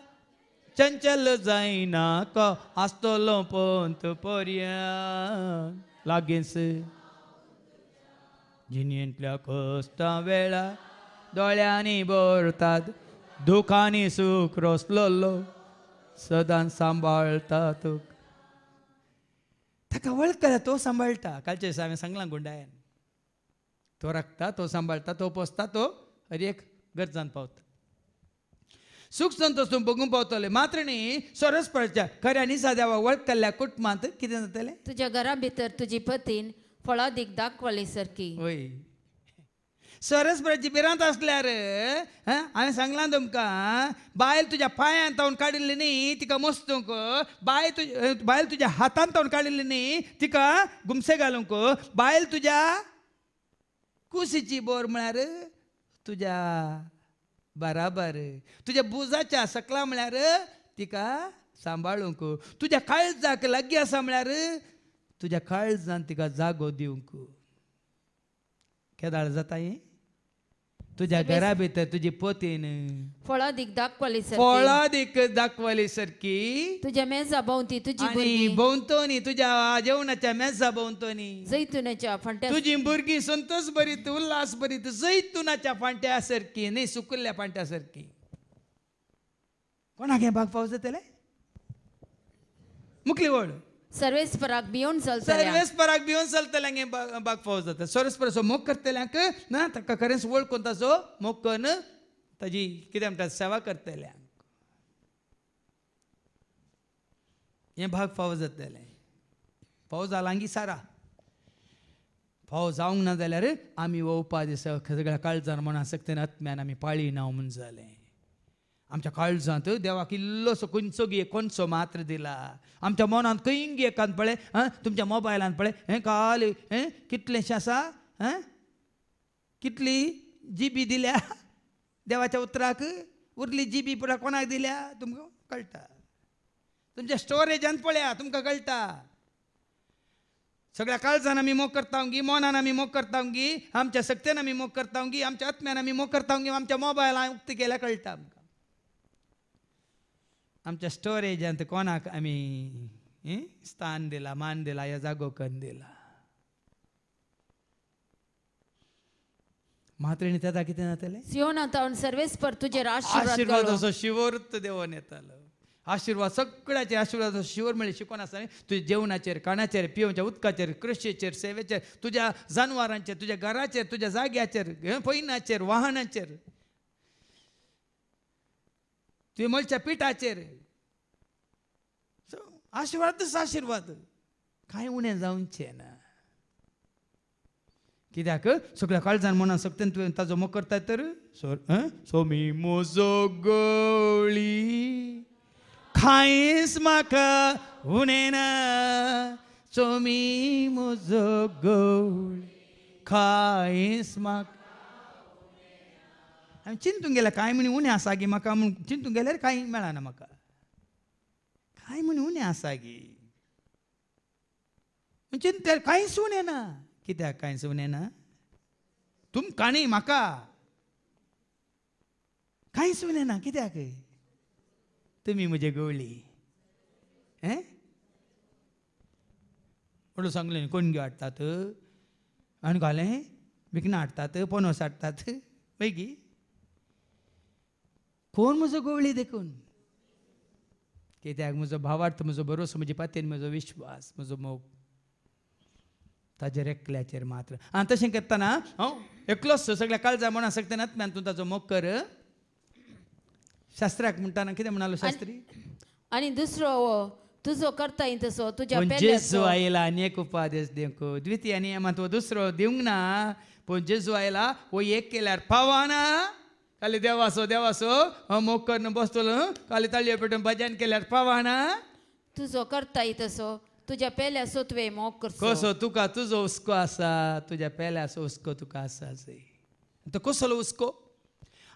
चंचल जायनाका आसतलो पंत पर्यंत लागींच जिणेंतल्या कश्टा वेळा दोळ्यांनी भरतात दुखांनी सुख रोसलो सदां सांबाळता तुक. ताका वळखता तो सांबाळटा. कालच्या दिसा हांवें सांगलां गुंडायन तो राखता तो सांबाळटा तो पोसता तो हर एक गरजान पावता. सुख संतोष तूं भोगूंक पावतले मात्र न्ही सरस्वराच्या खऱ्या निजा देवा वळखल्या कुटुंबांत कितें जातलें.
तुज्या घरा भितर तुजी पतीन फळादीक दाखवाली सारकी.
वय सरस्वराची भिरांत आसल्यार हांवें सांगलां तुमकां बायल तुज्या पांयान तावन काडिल्ली न्ही तिका मोस्तूंक बायल तुज्या हातान तावन काडिल्ली न्ही तिका गुमसे घालूंक बायल तुज्या कुशीची बोर म्हळ्यार तुज्या बराबर तुज्या बुजाच्या सकला म्हळ्यार तिका सांबाळूंक तुज्या काळजाक लागीं आसा म्हळ्यार तुज्या काळजान तिका जागो दिवंक. केदार जाता हें तुज्या घरा भितर तुजी पतीन
फळादीक दाखवाली सारकी.
फळादीक दाखवाली सारकी
तुज्या मेजा भोंवती तुजी
आनी
भुरगीं
भोंवतणी तुज्या जेवणाच्या मेजा भोंवतणी
जैतुनाच्या फांट्या
तुझी भुरगीं संतोष भरीत उल्हास भरीत जैतुनाच्या फांट्या सारकी न्ही सुकल्ल्या फांट्या सारकी. कोणाक हें भाग पावस जातले मुखली वड
सर्वेस्पराक भियोन चलतल्या.
सर्वेस्पराक भियोन चलतल्यांक हें भाग पावस जाता. सरस्पराचो मोग करतल्यांक ना ताका खरेंच वळखून ताचो मोग करून ताजी कितें म्हणटात सेवा करतल्यांक हें भाग फावो जातलें. फावो जालांगी सारा फावो जावंक ना जाल्यार आमी हो उपादेश सगळ्या काळजान म्हणून सक्तीन आत्म्यान आमी पाळी नांव म्हूण जालें. आमच्या काळजांत देवाक इल्लोसो खंयचो गी कोणसो मात्र दिला. आमच्या मनांत खंय एकांत पळय तुमच्या मोबायलांत पळय हें काल कितलेशें आसा कितली GB दिल्या देवाच्या उतराक उरली GB पुरा कोणाक दिल्या तुमकां कळटा. तुमच्या स्टोरेजांत पळया तुमकां कळटा. सगळ्या काळजान आमी मोग करता गी मनान आमी मोग करता गी आमच्या सक्तेन आमी मोग करता गी आमच्या आत्म्यान आमी मोग करता गी आमच्या मोबायलान उक्ती केल्या कळटा आमकां. आमच्या स्टोरेजांत कोणाक आमी स्थान दिला, मान दिला, या जागोकन दिला. मात्रेने त्याचा किती नातले
सियोनातावन सर्वेस्पर तुझे आशीर्वाद
आशीर्वाद
घालो.
असो शिवरत देवान येतालो. आशीर्वाद सगळ्याचे आशीर्वाद असो शिवर मिळे शिकवण असताना तुझ्या जेवणाचेर, कानाचेर, पिवच्या उदकाचेर, कृषीचेर, सेवेचेर, तुझ्या जनावरांचेर, तुझ्या घराचेर, तुझ्या जाग्याचेर, पैनाचेर, वाहनाचेर, तुझ्या मलच्या पिठाचेर आशीर्वादच आशीर्वाद. काय उणे जाऊनचे ना. कित्याक सगळ्या काळजान मनान सकते तुवें ताजो मोग करता तर सोमी म्हजो गवळी कांयच म्हाका उणें ना. सोमी म्हजो गवळी कांयच म्हाका. हांवें चिंतूंक गेल्यार कांय म्हणी उणें आसा गी म्हाका म्हूण चिंतूंक गेल्यार कांय मेळना म्हाका. कांय म्हणी उणें आसा गी चिंत कांयच उणें ना. कित्याक कांयच उणें ना. तुमकां न्ही म्हाका कांयच उणें ना. कित्याक तुमी म्हजे गवळी. म्हणून सांगलें कोणगी हाडटात आनी घालें विकणां हाडटात, पणस हाडटात पैकी कोण म्हजो गवळी देखून. कित्याक म्हजो भावार्थ, म्हजो भरोसो, म्हजी पातेन, म्हजो विश्वास, म्हजो मोग ताजेर एकल्याचेर मात्र. आनी तशें करतना हांव एकलोच सगळ्या काळजा म्हणा सकते आत्म्यान तूं ताजो मोग कर. शास्त्राक म्हणटाना कितें म्हणालो शास्त्री.
आणि दुसरो तुझो करता तसो तुझ्या
पण
पेल्याचो.
जेजू आयला अनेक उपादेश दिवंक. द्वितीय नियमांत वो दुसरो दिवंक ना. पण जेजू आयला वो एक केल्यार पावाना. खाली देवासो देवासो मोग करून बसतलो, खाली ताळयो पेटोवन भजन केल्यार पावाना.
तुझो करता तसो तुझ्या पेल्याचो तुवें मोग करचो.
कसो तुका तुजो हुस्को आसा, तुज्या पेल्याचो हुस्को तुका आसा. तो कसलो हुस्को.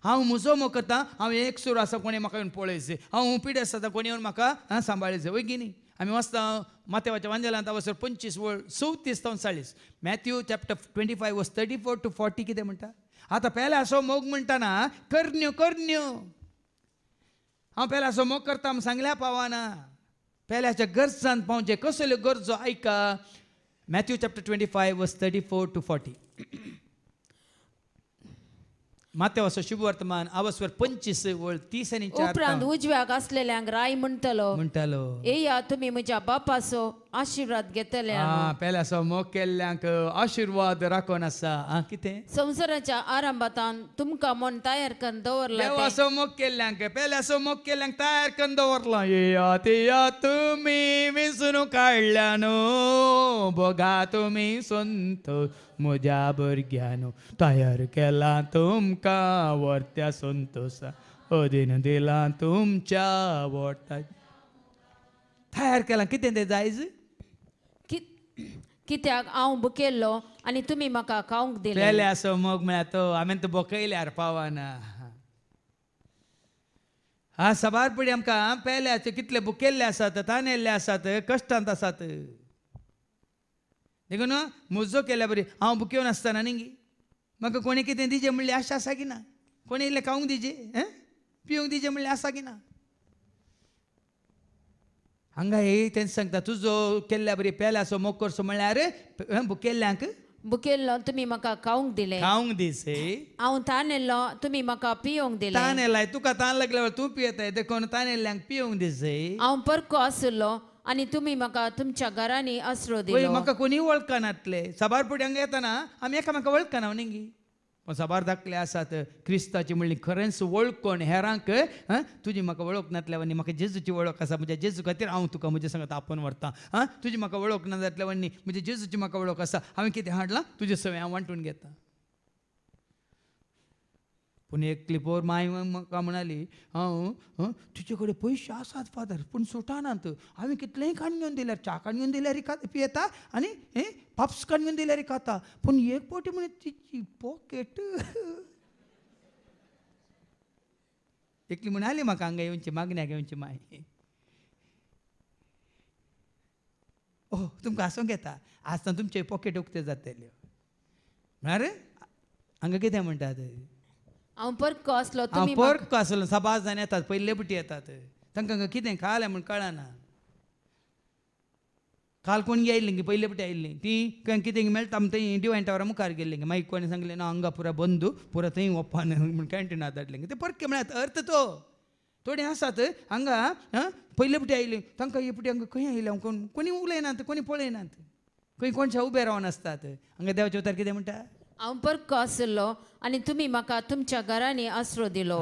हांव म्हजो मोग करता. हांव एक सूर आसा कोणी म्हाका येवन पळयचे. हांव पिडे आसता कोणी येवन म्हाका सांबाळीचे. वय गी न्ही. आमी वचता मातेवाच्या वांजेलांत वचर 25 वळ 34-40. मॅथ्यू चॅप्टर 25 वर्स 34 to 40 कितें म्हणटा. आतां पेल्याचो मोग म्हणटाना करण्यो करण्यो. हांव पेल्याचो मोग करता म्हूण सांगल्या पावाना. पेल्याच्या गरजांत पावचे. कसल्यो गरजो ऐका. मॅथ्यू चॅप्टर 25 वर्स 34 to 40. मातेवाचो शुभ वर्तमान आवस्वर 25 वळ 30 आनी 4.
उपरांत उजव्याक असलेल्यांक राय म्हणटलो येया तुमी म्हज्या बापाचो आशीर्वाद घेतले.
पेल्याचो मोग केल्ल्यांक आशीर्वाद राखोन आसा. कितें
संवसाराच्या आरंभातान तुमकां मन तयार करून दवरला.
देवाचो मोग केल्ल्यांक, पेल्याचो मोग केल्ल्यांक तयार करून दवरला. येया तेया तुमी विसरून काडल्यानो. बघा तुमी संत म्हज्या भुरग्यानो. तयार केला तुमकां वर्त्या संतोषा. अधीन दिला तुमच्या वोटा. तयार केला. कितें तें जायज.
कित्याक हांव बुकेल्लो आनी तुमी म्हाका खावंक दिले.
पेल्याचो मोग म्हळ्यार तो हांवें तो बोकयल्यार पावाना. सबार पडी आमकां पेल्याचे कितले बुकेल्ले आसात, तानेल्ले आसात, कश्टांत आसात. देखून मुजो केल्या बरी. हांव बुकेवन आसतना न्ही म्हाका कोणी कितें दिजें म्हणलें आशा आसा की ना. कोणी इल्लें खावंक दिजें, पिवंक दिजें म्हणलें आसा की ना. हांगा हे तेंच सांगता तुजो केल्ल्या बरी पेल्याचो मोग करचो म्हणल्यार बुकेल्ल्यांक
बुकेल्लो तुमी म्हाका खावंक दिले.
खावंक दीस.
हांव तानेल्लो तुमी म्हाका पियोंक दिले.
तान येलाय तुका तान लागल्यावर तूं पियेताय. देखून तानेल्ल्यांक पिवंक दीस.
हांव परको आसलो आनी तुमी म्हाका तुमच्या घरांनी आसरो दिलो.
म्हाका कोणी वळखनातले. सबार पड्यांक येतना आमी एकामेका वळखना न्ही. पण सबार धाकले आसात क्रिस्ताची म्हणली खरेंच वळख कोण हेरांक. तुजी म्हाका वळख नातल्या वन्नी म्हाका जेजूची वळख आसा. म्हज्या जेजू खातीर हांव तुका म्हजे सांगत आपोवन व्हरतां. तुजी म्हाका वळख ना जातल्या वन्नी म्हज्या जेजूची म्हाका वळख आसा. हांवें कितें हाडलां तुजे सवय हांव वांटून घेता. पूण एकली पोर माय म्हाका म्हणाली हांव तुजे कडेन पयशे आसात फादर पूण सुटानात. हांवें कितलेंय काडून घेवन दिल्यार च्या काडून घेवन दिल्यार पियेता आनी पाप्स काडून घेवन दिल्यार खाता. पूण एक पावटी म्हणे तिची पॉकेट. एकली म्हणाली म्हाका हांगा येवची मागण्याक येवची माय. ओह तुमकां आसूंक येता. आसतना तुमचे पॉकेट उक्ते जातल्यो म्हळ्यार हांगा कितें म्हणटात.
हांव परको आसलो
हांव परको आसलो. सबाज जावन येतात पयले बुटी येतात. तांकां कितें खालें म्हूण कळना. काल कोणी येयल्ली पयले पटी आयिल्ली ती कितें मेळटा थंय डिवायन टावरा मुखार गेल्ली मागीर कोणी सांगलें ना हांगा पुरा बंदू पुरा थंय वप्पान म्हण कॅन्टिनात धाडलें ते परके म्हळ्यार अर्थ तो थोडे आसात हांगा पयले पटी आयली तांकां हे पटी हांगा खंय आयल्या कोणी उलयनात कोणी पळयनात खंय कोणशे उबे रावन आसतात हांगा देवाचे उतार कितें म्हणटा
हांव परको आसलो आनी तुमी म्हाका तुमच्या घरांनी आसरो दिलो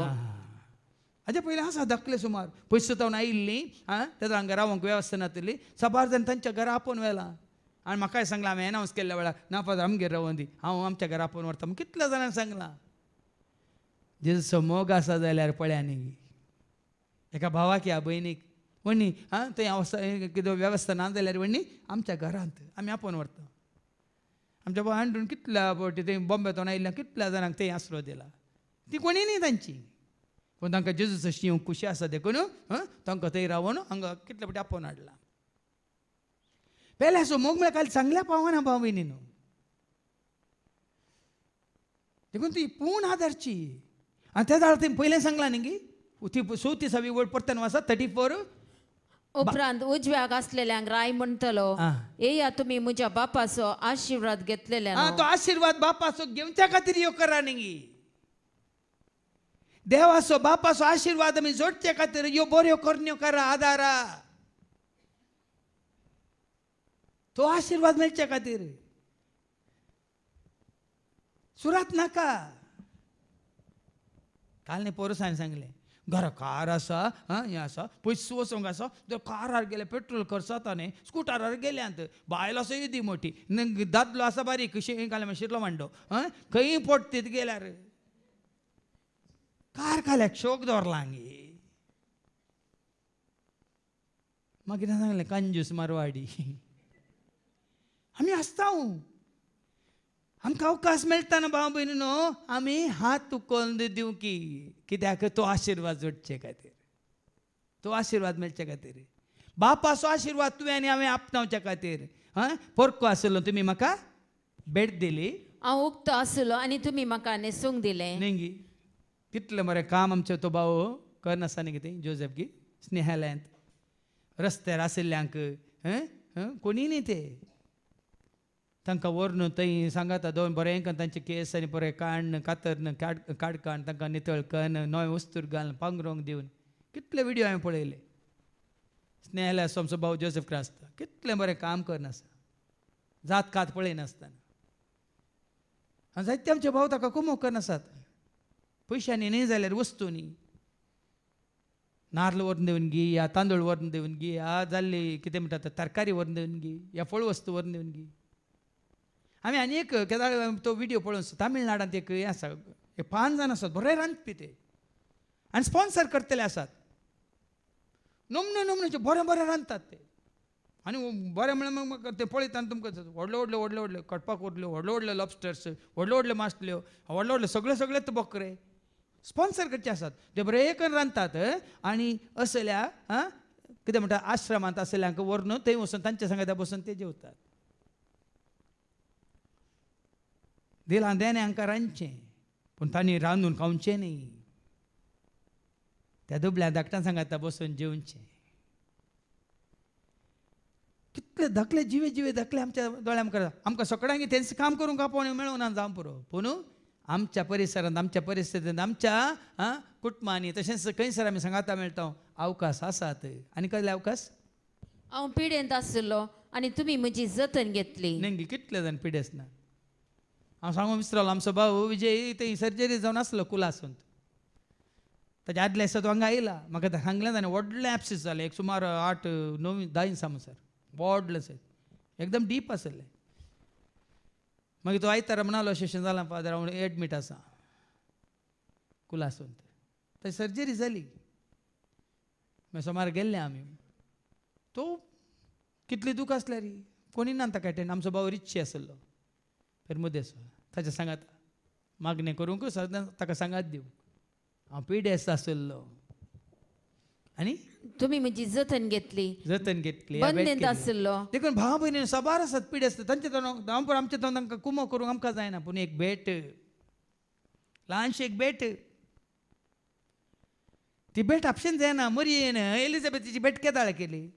हाजे पयलीं आसा धाकले सुमार पयस जावन आयिल्लीं तेजो हांगा रावंक वेवस्था नासली साबार जाण तांच्या घरा आपोवन व्हेला आनी म्हाकाय सांगलां हांवें एनावन्स केल्ल्या वेळार ना फादर आमगेर रावून दी हांव आमच्या घरा आपोवन व्हरता कितल्या जाणांक सांगलां जेजूचो मोग आसा जाल्यार पळयांनी एका भावाक या भयणीक वणी थंय कितें वेवस्था ना जाल्यार वणी आमच्या घरांत आमी आपोवन व्हरता आमच्या भावान हाडून कितल्या फावटी थंय बॉम्बेतून आयिल्ल्या कितल्या जाणांक थंय आसरो दिला ती कोणी न्ही तांची पूण तांकां जेजूचो शिव खुशी आसा देखून तांकां थंय रावून हांगा कितले फावटी आपोवन हाडला पयले असो मोग म्हळ्यार काल सांगल्या पावना भाव भयणी न्हू देखून ती पूर्ण आदारची आनी त्या जाल्यार थंय पयलें सांगलां न्ही ती 34वी वड परतन वाचा 34
उपरांत उजव्याक आसलेल्यांक राय म्हणटलो येया तुमी म्हज्या बापाचो आशिर्वाद घेतलेल्यान
तो आशिर्वाद बापाचो घेवच्या खातीर यो करा न्ही देवाचो बापाचो आशिर्वाद आमी जोडचे खातीर यो बऱ्यो करण्यो करा आदारा तो आशिर्वाद मेळचे खातीर सुरात नाका काल न्ही पोरसांनी सांगलें घरा कार आसा हें आसा पयस वचोंक आसा जर कारार गेले पेट्रोल खर्च जाता न्ही स्कुटरार गेल्यांत बायल आसा येदी मोठी दादलो आसा बारीक घाले शिरलो मांडो खंय पडटीत गेल्यार कार काल्याक शोक दवरला गे मागीर सांगलें कंजूस मारवाडी आमी आसता आमकां अवकाश मेळटा ना भाव भयणीनो आमी हात उखलून दिवं की कित्याक तो आशिर्वाद जोडचे खातीर तो आशिर्वाद मेळचे खातीर बापाचो आशिर्वाद तुवें आनी हांवें आपणावच्या खातीर परको आसलो तुमी म्हाका भेट दिली
हांव उक्तो आसलो आनी तुमी म्हाका न्हेसूंक दिलें
न्ही कितलें बरें काम आमचो तो भाव करनासता न्ही कितें जोसेफ गी स्नेहालयांत रस्त्यार आशिल्ल्यांक कोणी न्ही ते तांकां व्हरून थंय सांगाता दोन बरें करून तांचे केस आनी बरें काडन कातरन काडकान तांकां नितळ करून नवे वस्तूर घालून पांघरूंक दिवन कितले व्हिडियो हांवें पळयले स्नेहालय असो आमचो भाव जोसेफ क्रास्ता कितलें बरें काम करनासता जात कात पळयनासतना आनी जायते आमचे भाव ताका कुमोग करनासात पयशांनी न्ही जाल्यार वस्तूंनी नारळ व्हरून दिवन गी या तांदूळ व्हरून दिवन गी या जाल्ली कितें म्हणटा तरकारी व्हरून दिवन गी या फळ वस्तू व्हरून दिवन गी आमी आनी एक केदार तो व्हिडियो पळोवन तामिळनाडांत एक हें आसा 5 जाण आसात बरे रांदपी ते आनी स्पॉन्सर करतले आसात नमनेचे बरें बरें रांदतात ते आनी बरें म्हळ्यार ते पळयता आनी तुमकां व्हडले कटपाक उरल्यो व्हडले लॉबस्टर्स व्हडले मासल्यो व्हडले सगळेच बकरे स्पॉन्सर करचे आसात ते बरे करून रांदतात आनी असल्या कितें म्हणटा आश्रमांत असल्यांक व्हरून थंय वचून तांचे सांगात बसून ते जेवतात दिलां देणे हांकां रांदचें पूण तांणी रांदून खावचें न्ही त्या दुबळ्या धाकट्यां सांगाता बसून जेवचें कितले धकले जिवे धकले आमच्या दोळ्या मुखार आमकां सगळ्यांक तेंच काम करूंक आपोवणें मेळूं ना जावं पुरो पूण आमच्या परिसरांत आमच्या परिस्थितींत आमच्या कुटुंबांनी तशेंच खंयसर आमी सांगाता मेळटा अवकाश आसात आनी कसले अवकाश
हांव पिडेंत आसलो आनी तुमी म्हजी जतन घेतली
न्ही कितले जाण पिडे आसना हांव सांगूंक विसरलो आमचो भाऊ विजय थंय सर्जरी जावन आसलो कुलासून ताच्या आदल्या दिसा तो हांगा आयला म्हाका सांगलें ताणें व्हडलें एप्सीस जालें एक सुमार 8-9-10 दिसां म्हणसर व्हडलें एकदम डीप आसलें मागीर तो आयतारा म्हणलो सेशन जालां फादर हांव एडमीट आसा कुलासून थंय सर्जरी जाली मागीर सोमार गेल्ले आमी तो कितली दूख आसल्या री कोणी ना ताका अटेंड आमचो भाव रिच्ची आसलो फेरमुदेसो ताच्या सांगात मागणें करूंक सदां ताका सांगात दिवं हांव पिडेस्त आसलो आनी
तुमी म्हजी जतन घेतली बंदेंत आसलो
देखून भाव भयणी सबार आसात पिडेस्त तांचे हांव आमचे तांकां कुमो करूंक आमकां जायना पूण एक भेट ल्हानशी एक भेट ती भेट आपशेन जायना मरी येना एलिझाबेथीची भेट केदाळ केली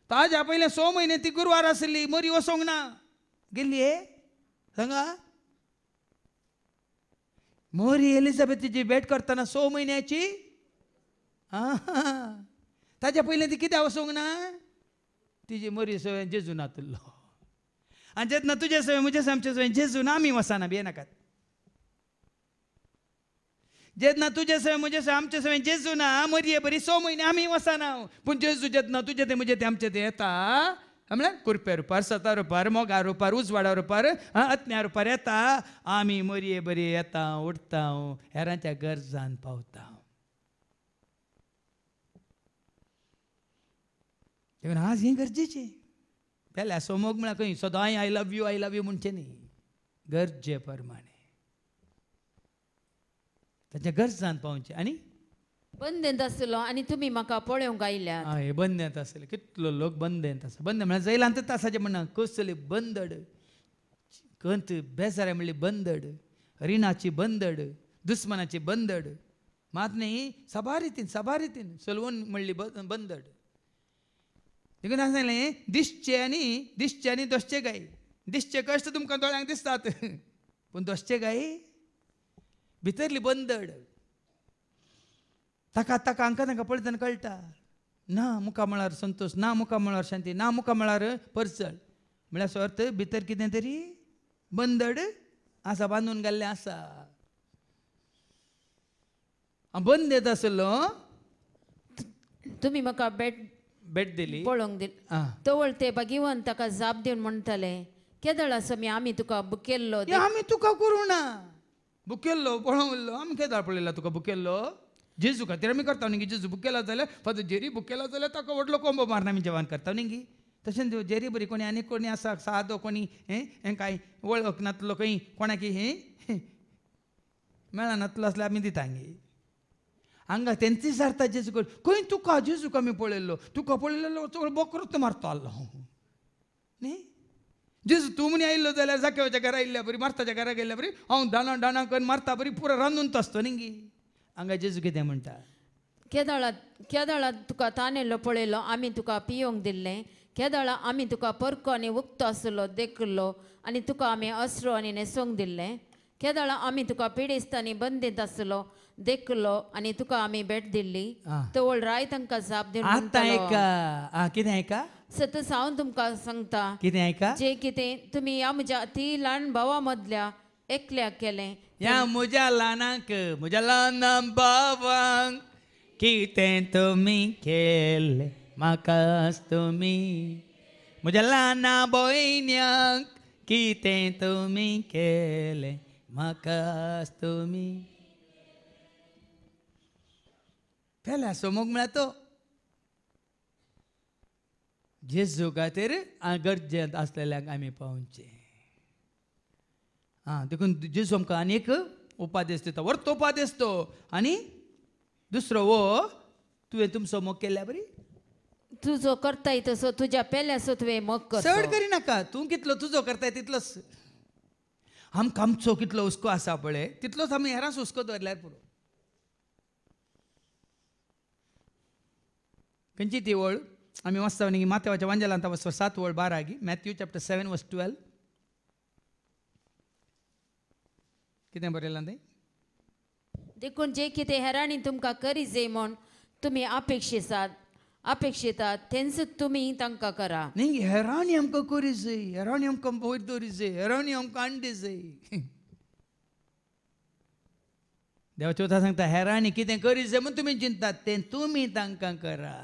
ताज्या पयले 6 म्हयने ती गुरवार आसली मरी वसोंक ना गेली सांगा मोरी एलिझाबेथीची भेट करतना 6 म्हयन्याची ताज्या पयले ती कित्याक वसोंक ना तिची मरी सवय जेजून आतलो आनी जेन्ना तुजे सवय म्हजे सवय आमचे सवय जेजून आमी वसाना भिये नाकात जेन्ना तुजे सवय म्हजे सवय आमचे सवय जेजून मरये बरी 6 म्हयने आमी वसाना पूण जेजू जेन्ना तुजे ते म्हजे ते आमचे ते येता म्हळ्यार कुरप्या रुपार 7 रुपार मोगा रुपार उजवाडा रुपार अतन्या रुपार येता आमी मरये बरी येता उठता हेरांच्या गरजान पावता देखून आज ही गरजेची पयल्या सोमोग म्हळ्यार खंय सदांय आय लव यू म्हणचे न्ही गरजे प्रमाणे ताच्या गरजान पावचे आनी
बंदेंत आसलो आनी तुमी म्हाका पळोवंक आयल्यात
हे बंदेंत आसले कितलो लोक बंदेंत आसा बंद म्हळ्यार जैलांत आसाचे म्हणना कसली बंदड कंत बेजारे म्हणली बंदड रिणाची बंदड दुस्मनाची बंदड मात न्ही सबारितीन सलवून म्हणली बंदड देखून सांगलें दिसचे आनी दोसचे गाय दिसचे कश्ट तुमकां दोळ्यांक दिसतात पूण दोसचे गाय भितरली बंदड ताका हांकां तांकां पळयतना कळटा ना मुखार म्हळ्यार संतोष ना मुखार म्हळ्यार शांती ना मुखार म्हळ्यार परचळ म्हळ्यार सर्त भितर कितें तरी बंदड आसा बांदून घाल्लें आसा बंद येत आसलो
तुमी म्हाका
भेट दिली
पळोवंक दिली तवळ ते भगिवन ताका जाप दिवन म्हणटाले केदळ समी आमी तुका बुकेल्लो
आमी तुका करूं ना बुकेल्लो पळोवलो आमी केदार पळयला तुका बुकेल्लो जेजू खातीर आमी करता न्ही जेजू बुकेला जाल्यार फादर जेरी बुकेला जाल्यार ताका व्हडलो कोंबो मारून आमी जेवण करता न्ही तशें जेरी बरी कोणी आनी कोणी आसा सादो कोणी हें काय वळख नातलो खंय कोणाक हें मेळनातलो आसल्यार आमी दिता गे हांगा तेंची सारता जेजू कर खंय तुका जेजूक आमी पळयल्लो तुका पळयल्लो चड बोकरोत मारतो आल्लो न्ही जेजू तूं म्हणी आयिल्लो जाल्यार जाकेवाच्या घरा आयिल्ल्या बरी मारताच्या घरा गेल्या बरी हांव डाणा करून मारता बरी पुरो रांदून आसतो न्ही हांगा जेजू कितें म्हणटा
केदळात तुका तानेल्लो पळयलो आमी तुका पियोंक दिल्लें केदळा आमी तुका परको आनी उक्तो आसलो देखलो आनी तुका आमी अस्रो आनी न्हेसोवंक दिल्लें केदळा आमी तुका पिडेस्तांनी बंदीत आसलो देखलो आनी तुका आमी भेट दिल्ली तवळ राय तांकां जाप दिवन
कितें आयका
सतत हांव तुमकां सांगता
कितें आयका
जे कितें तुमी ह्या म्हज्या ती ल्हान भावा मदल्या एकल्याक केलें
ह्या म्हज्या ल्हानाक म्हज्या ल्हान भावांक कितें तुमी केलें म्हाकाच तुमी म्हज्या ल्हान भयण्याक कितें तुमी केलें म्हाकाच तुमी पेला समोग म्हळ्यार तो जेजू खातीर गरजेंत आसलेल्यांक आमी पावचे देखून जेजू आमकां आनीक उपादेश दिता व्हरतो उपादेश तो आनी दुसरो वो तुवें तुमचो मोग केल्या बरी
तूं जो करताय तसो तुज्या पेल्यासो तुवें मोग कर
चड करिनाका तूं कितलो तुजो करताय तितलोच आमकां आमचो कितलो हुस्को आसा पळय तितलोच आमी हेरांच हुस्को दवरल्यार पुरो खंयची ती वळ आमी वाचता न्ही मातेवाच्या वांजेलांत वचो 7 वळ 12 गी मॅथ्यू चॅप्टर 7 वर्स 12 कितें बरयलां थंय
देखून जे कितें हेरांनी तुमकां करी जाय म्हूण तुमी अपेक्षितात तेंच तुमी तांकां करा
न्ही हेरांनी आमकां करी जाय हेरांनी आमकां वयर दवरी जाय हेरांनी आमकां अंडी जाय देवाचे उतर सांगता हेरांनी कितें करी जाय म्हूण तुमी चिंतात तें तुमी तांकां करा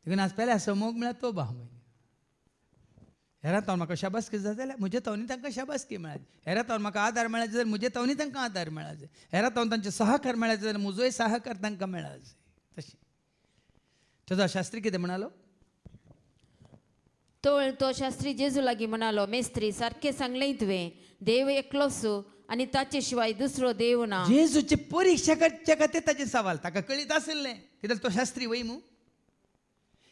देखून आज पयल्या समोग म्हळ्यार तो भाव हेरां तावन म्हाका शाबासकी जाय जाल्यार म्हजे तावनी तांकां शाबासकी मेळत हेरां तावन म्हाका आदार मेळत जाल्यार म्हजे तावनी तांकां आदार मेळत जाय हेरां तावन तांचे सहकार मेळत जाल्यार म्हजोय सहकार तांकां मेळत जाय तशें तुजो शास्त्री कितें म्हणालो
तो शास्त्री जेजू लागीं म्हणालो मेस्त्री सारकें सांगलें तुवें देव एकलोच आनी ताचे शिवाय दुसरो देव ना
जेजूची परीक्षा करचे खातीर ताचे सवाल ताका कळीत आसलें कित्याक तो शास्त्री वय मू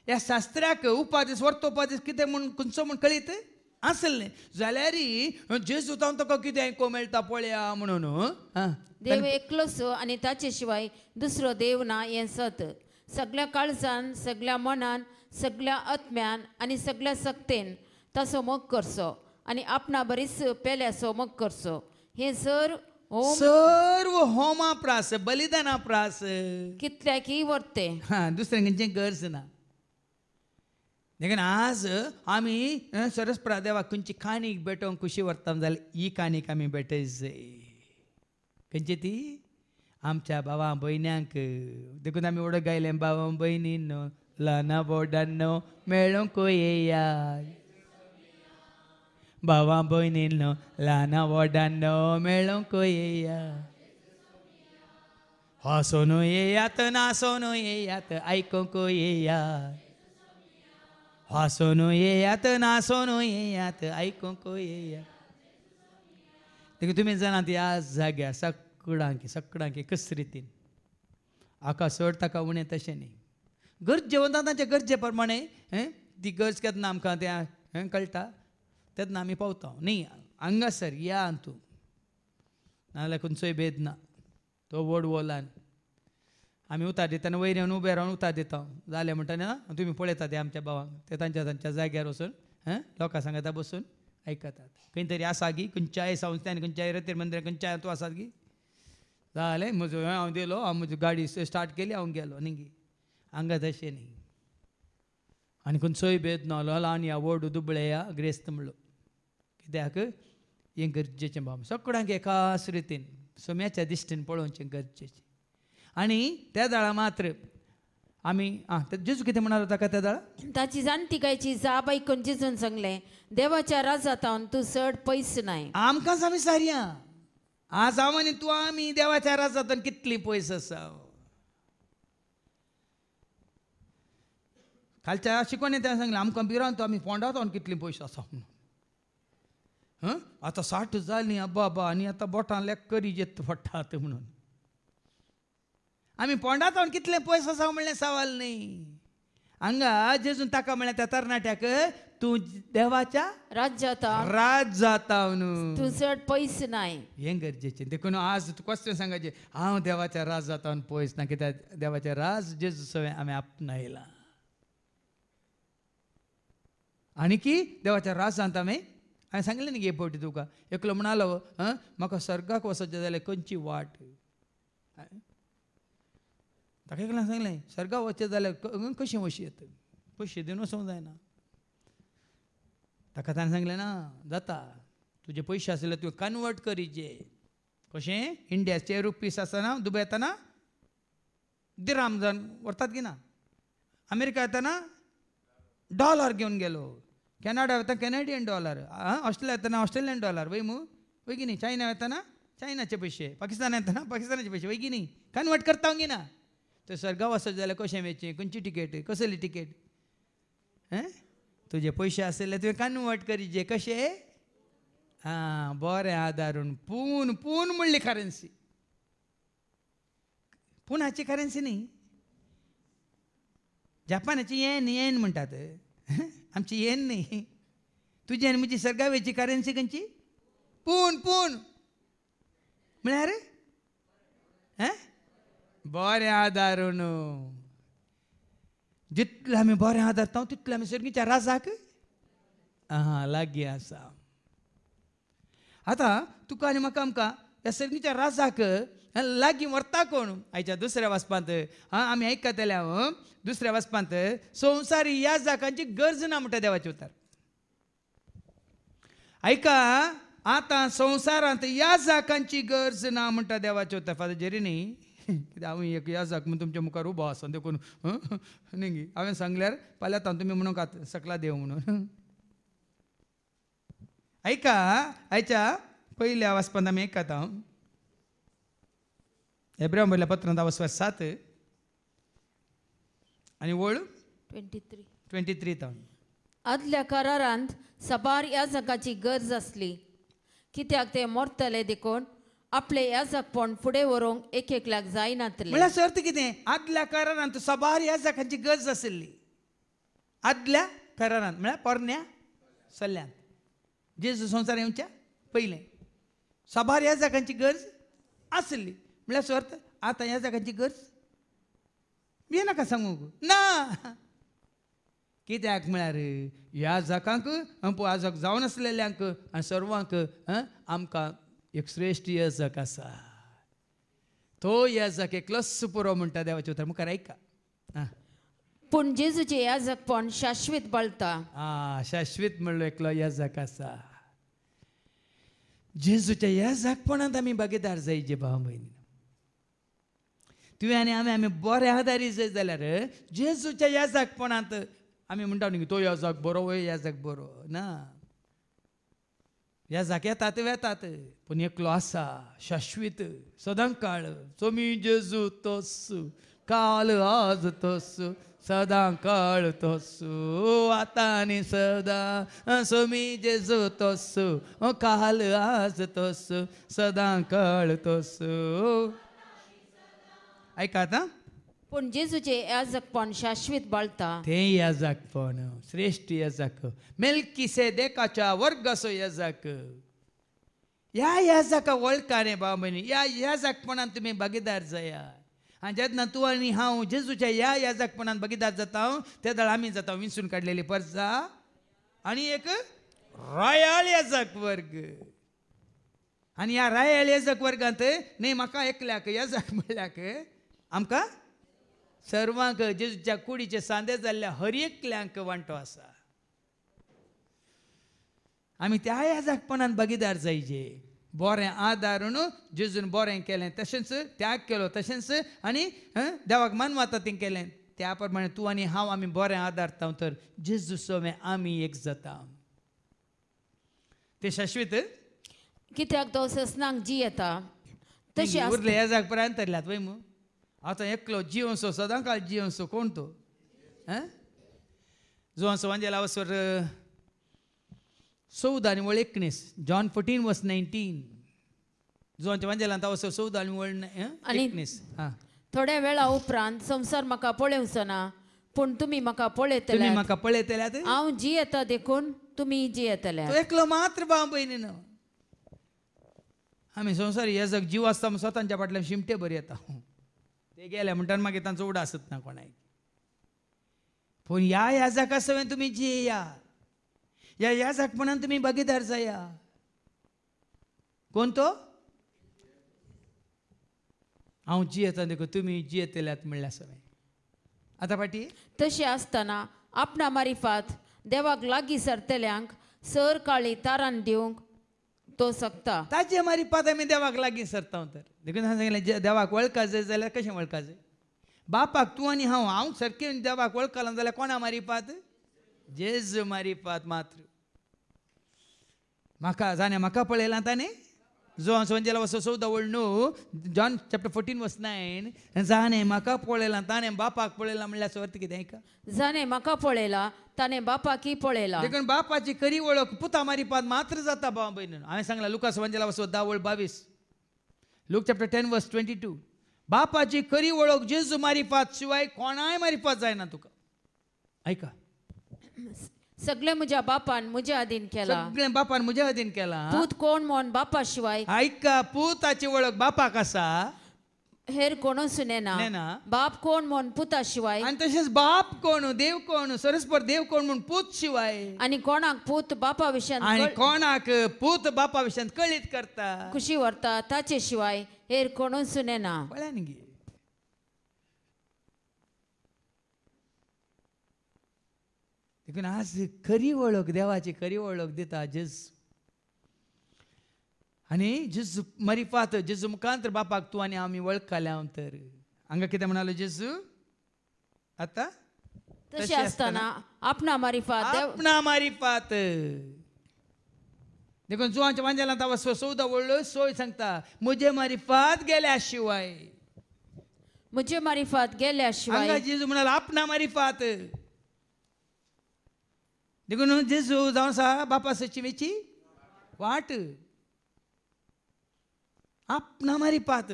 ह्या शास्त्राक उपादेश व्हरतो उपादेश कितें म्हूण खंयचो म्हूण कळीत आसलें जाल्यार जेजू तावन ताका कितें आयको मेळटा पळया म्हणून
देव एकलोच आनी ताचे शिवाय दुसरो देव ना हें सत सगळ्या काळजान सगळ्या मनान सगळ्या आत्म्यान आनी सगळ्या सक्तेन तसो मोग करचो आनी आपणा बरीच पेल्यासो मोग करचो. हे जर होम
सर्व होमा प्रास बलिदाना प्रास
कितल्याकी वर्ते.
हा दुसऱ्यांचे गरज ना. देखून आज आमी सरस देवाक खंयची काणीक भेटोवंक खुशी व्हरता जाल्यार ही काणीक आमी भेटयच खंयची ती आमच्या भावा भयण्यांक. देखून आमी ओडक गायले भावा भयणींनो ल्हाना बोडांनो मेळोंक येया. भावा भयणींनो ल्हाना बोडांनो मेळोंक येया. हांसून येयात नासून येयात आयकोंक येयात. हांसून येयात नासून येयात आयकोंक येयात. देखून तुमी जाणात ह्या जाग्यार सगळ्यांक कस रितीन हाका चड ताका उणें तशें न्ही. गरजे वतांच्या गरजे प्रमाणे ती गरज केन्ना आमकां त्या कळटा तेन्ना आमी पावता न्ही. हांगासर या तूं नाजाल्यार खंयचोय भेद ना. तो व्हड वॉलान आमी उतार दितना वयर येवन उबे रावन उतार दिता जालें म्हणटना तुमी पळयता ते आमच्या भावांक ते तांच्या जाग्यार वचून लोकां सांगता बसून आयकतात. खंय तरी आसा गी खंयच्याय संस्थान खंयच्याय रतीर मंदिर खंयच्याय तूं आसात गी जालें म्हजो हांव दिलो हांव म्हजी गाडी स्टार्ट केली हांव गेलो न्ही गी. हांगा तशें न्ही. आनी खंयचोय भेद नालो ल्हान या व्हड दुबळे या ग्रेस्त म्हणलो कित्याक हें गरजेचें भाव सगळ्यांक एकाच रितीन सोम्याच्या दिश्टीन पळोवचें गरजेचें. आनी त्या दाळा मात्र आमी जेजू कितें म्हणालो ताका त्या दाळा
ताची जाणटी गायची जाप आयकून जेजून सांगलें देवाच्या राजांतावन तूं चड पयस नाय.
आमकांच आमी सारया. आज हांव आनी तूं आमी देवाच्या राजांतान कितलीं पयस आसा. खालच्या शिकोवणें त्या सांगलें आमकां भिरांत आमी पोंडातावन कितलीं पयस आसा म्हणून. आतां 60 जालीं अब्बा आनी आतां बोटां लेक करी जेत पडटात म्हणून. आमी पोंडातावन कितलें पयस आसा म्हणलें सवाल न्ही. हांगा जेजून ताका म्हणलें त्या तरणाट्याक तूं देवाच्या
राज्यातावन
राज जाता न्हू
तूं चड पयस नाय.
हें गरजेचें. देखून आज तूं क्वेश्चन सांगाचें हांव देवाच्या राज जातावन पयस ना कित्याक देवाचें राज जेजू सवय आमी आपणायलां. आनी की देवाच्या राजांत आमी हांवें सांगलें न्ही गे फावटी तुका एकलो म्हणालो म्हाका सर्गाक वचचें जाल्यार खंयची वाट. ताका एकल्यान सांगलें सर्गाक वचचें जाल्यार कशें वशीत पयशे दिवन वचूंक जायना. ताका ताणें सांगलें ना जाता तुजे पयशे आसले तुवें कन्वर्ट करीचे. कशें इंडियाचे रुपीस आसतना दुबय येतना दिराम जावन व्हरतात की ना. अमेरिका येतना डॉलर घेवन गेलो. कॅनडा वयता कॅनेडियन डॉलर. ऑस्ट्रेलिया येतना ऑस्ट्रेलियन डॉलर वय मू वय की न्ही. चायना येतना चायनाचे पयशे. पाकिस्तान येतना पाकिस्तानाचे पयशे वय की न्ही. कन्वर्ट करता गी ना. तर सर्गा वचत जाल्यार कशें वेचें खंयची टिकेट कसली टिकेट. तुजे पयशे आसले तुवें कन्वर्ट करीचे. कशें बरें आदारून पून म्हणली करन्सी. पुनाची करन्सी न्ही. जपानाची येन म्हणटात आमची येन न्ही. तुजी आनी म्हजी सर्गावेची करन्सी खंयची पून म्हळ्यार बरें आदारून. जितले आमी बरें आदारता तितले आमी सर्गीच्या राजाक लागीं आसा. आतां तुका आनी म्हाका आमकां ह्या सर्गीच्या राजाक लागीं व्हरता कोण. आयच्या दुसऱ्या वाचपांत आमी आयकतले हांव दुसऱ्या वाचपांत संवसारी ह्या जाकांची गरज ना म्हणटा देवाचें उतर. आयका आतां संवसारांत ह्या जाकांची गरज ना म्हणटा देवाचें उतर. फादर जेरी न्ही कित्याक हांव एक ह्या जाक म्हूण तुमच्या मुखार उबो आसा देखून न्ही हांवें सांगल्यार फाल्यां तुमी म्हणूंक सकला देव म्हणून. आयका आयच्या पयल्या वाचपांत आमी आयकतात हांव हेब्रेव बरयल्या पत्रांत 10:7 आनी वळ 23
आदल्या करारांत सबार याजकाची गरज आसली कित्याक ते मरतले देखून आपले याजकपण फुडें व्हरूंक एक जायनातले.
म्हळ्यार सर्त कितें आदल्या करारांत सबार याजकांची गरज आशिल्ली. आदल्या करारांत म्हळ्यार पोरण्या सल्ल्यान जेजू संवसार येवच्या पयलें सबार याजकांची गरज आशिल्ली. म्हळ्यार सर्त आतां याजकांची गरज मी नाका सांगू ना कित्याक म्हळ्यार ह्या जगांक आजक जावन आसलेल्यांक आनी सर्वांक आमकां एक श्रेश्ठ येजक आसा तो येजक एकलोच पुरो म्हणटा देवाचे उतर मुखार ऐका
पूण जेजूचे याजकपण शाश्वत बळटा
शाश्वत म्हणलो एकलो येजक आसा जेजूच्या येजकपणांत आमी भागीदार जायचे भाव भयणी तुवें आनी आमी बरे आदारी जाय जाल्यार जेजूच्या येजकपणांत आमी म्हणटा न्ही तो येजक बरो वो येजक बरो ना येजक येतात वेतात पूण एकलो आसा शाश्वत सदां काळ सोमी जेजू तोस काल आज तोस सदां काळ तोस आतां आनी सदां सोमी जेजू तोस काल आज तोस सदां काळ तोस ऐकात
पूण जेजूचे याजकपण शाश्वत बळटा
ते याजकपण श्रेष्ठ याजक मेल्किसेदेकाच्या वर्गाचो याजक ह्या याजका वळखा रे भाव भयणी ह्या याजकपणान तुमी भागीदार जाया आनी जेन्ना तूं आनी हांव जेजूच्या ह्या याजकपणान भागीदार जाता ते दाळ आमी जाता विंचून काडलेली परजा आनी एक रॉयल याजक वर्ग आनी ह्या रॉयल याजक वर्गांत न्ही म्हाका एकल्याक याजक म्हणल्याक आमकां सर्वांक जेजूच्या कुडीचे सांदे जाल्ल्या हर एकल्यांक वांटो आसा आमी त्या याजकपणान भागीदार जायचे बरें आदारून जेजून बरें केलें तशेंच त्याग केलो तशेंच आनी देवाक मानवता तें केलें त्या प्रमाणे तूं आनी हांव आमी बरें आदारता तर जेजू सोमें आमी एक जाता ते शाश्वत
कित्याक तो ससनांक जी येता तशी
उरले याजकपणान तरल्यात वय मू आतां एकलो जिवंसो सदां काळ जिवंसो कोण तो जुवंसो वांजेला वसर 14:19 जॉन 14:19 जुवांच्या वांजेलांत वसर 14:19
थोड्या वेळा उपरांत संवसार म्हाका पळोवचो ना पूण तुमी म्हाका पळयतले
म्हाका पळयतल्यात
हांव जी येता देखून तुमी जी येतले
तो एकलो मात्र भाव भयणीन आमी संवसार येजक जीव आसता स्वतांच्या फाटल्यान शिमटे बरी येता ते गेले म्हणटा मागीर तांचो उडो आसत ना कोणाक पूण ह्या याजका सवय तुमी जियेया ह्या याजकपणान तुमी भागीदार जाया कोण तो हांव जियेता देखून तुमी जियेतल्यात म्हणल्या सवय आतां फाटी
तशें आसतना आपणा मारिफात देवाक लागीं सरतल्यांक सर काळी तारान दिवंक तो सकता
ताचे मारिफात आमी देवाक लागीं सरता तर देखून सांगलें देवाक वळखा जाय जाल्यार कशें वळखा जाय बापाक तूं आनी हांव सारकें देवाक वळखलां जाल्यार कोणा मारिफात जेजू मारिफात मात्र म्हाका जाणें म्हाका पळयलां ताणें जो संजेला वसो 14:9 जॉन चॅप्टर 14:9 जाणें म्हाका पळयलां ताणें बापाक पळयलां म्हणल्यार अर्थ कितें ऐका
जाणें म्हाका पळयला ताणें बापाकी पळयला
देखून बापाची खरी वळख पुता मारिफात मात्र जाता भाव भयण हांवें सांगलां लुकास संजेला वसो 10:22 लूक चॅप्टर 10:22 बापाची खरी वळख जेजू मारिफात शिवाय कोणाय मारिफात जायना तुका ऐका
सगळे म्हज्या बापान म्हज्या अधीन केला
सगळें बापान म्हज्या अधीन केला
पूत कोण म्हूण बापा शिवाय
ऐका पुताची वळख बापाक आसा
हेर कोणूच नेना बाप कोण म्हूण पुता शिवाय
आनी तशेंच बाप कोण देव कोण सरस्पर देव कोण म्हूण पूत शिवाय
आनी कोणाक पूत बापा विशयान
आनी कोणाक पूत बापा विशयान कळीत करता
खुशी व्हरता ताचे शिवाय हेर कोणूच नेना
पळयान गे देखून आज खरी वळख देवाची खरी वळख दिता जेजू आनी जेजू मारिफात जेजू मुखांतर बापाक तूं आनी आमी वळखल्या तर हांगा कितें म्हणालो जेजू आतां
तशें आसतना आपणा मारिफात
आपणा मारिफात देखून जुवांच्या वांजेलांत हांव 14:16 सांगता म्हजे मारिफात गेल्या शिवाय
म्हजे मारिफात गेल्या शिवाय
जेजू म्हणाला आपणा मारिफात देखून जेजू जावन आसा बापा सचिवेची वाट आपणा मारिफात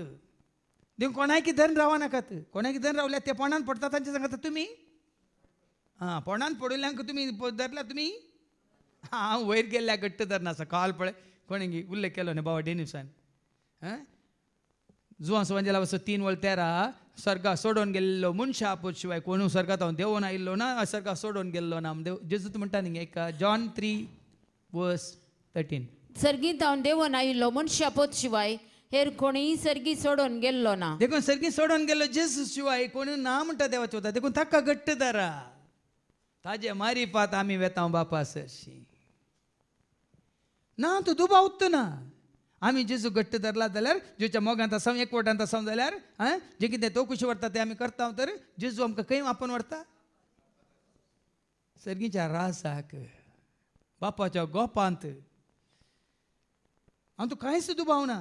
देखून कोणाय कितें रावा नाकात कोणाय कितें रावल्यार ते पोंडान पडटा तांचे सांगता तुमी पोंडान पडयल्यांक तुमी धरल्या तुमी हांव वयर गेल्ल्या घट्ट धरना आसा काल पळय कोणी उल्लेख केलो न्ही बाबा डेनिसान जुवां संजेला वचो 3:13 सर्गा सोडून गेल्लो मनशा आपूत शिवाय कोणू सर्गात हांव देवून आयिल्लो ना सर्गा सोडून गेल्लो ना देव जेजूत म्हणटा न्ही एक जॉन 3:13
सर्गीत हांव देवून आयिल्लो मनशा पोत शिवाय हेर कोणीय सर्गी सोडून गेल्लो ना.
देखून सर्गी सोडून गेल्लो जेजू शिवाय कोणी ना म्हणटा देवाचे वता देखून ताका घट्ट धरा ताजे मारिफात आमी वेता बापा सरशी ना तूं दुबावत ना आमी जेजू घट्ट धरला जाल्यार जेच्या मोगांत आसा एकवटांत आसा जाल्यार जे कितें तो खुशी व्हरता ते आमी करता तर जेजू आमकां खंय आपोवन व्हरता सर्गीच्या रासाक बापाच्या गोपांत हांव तूं कांयच दुबावना.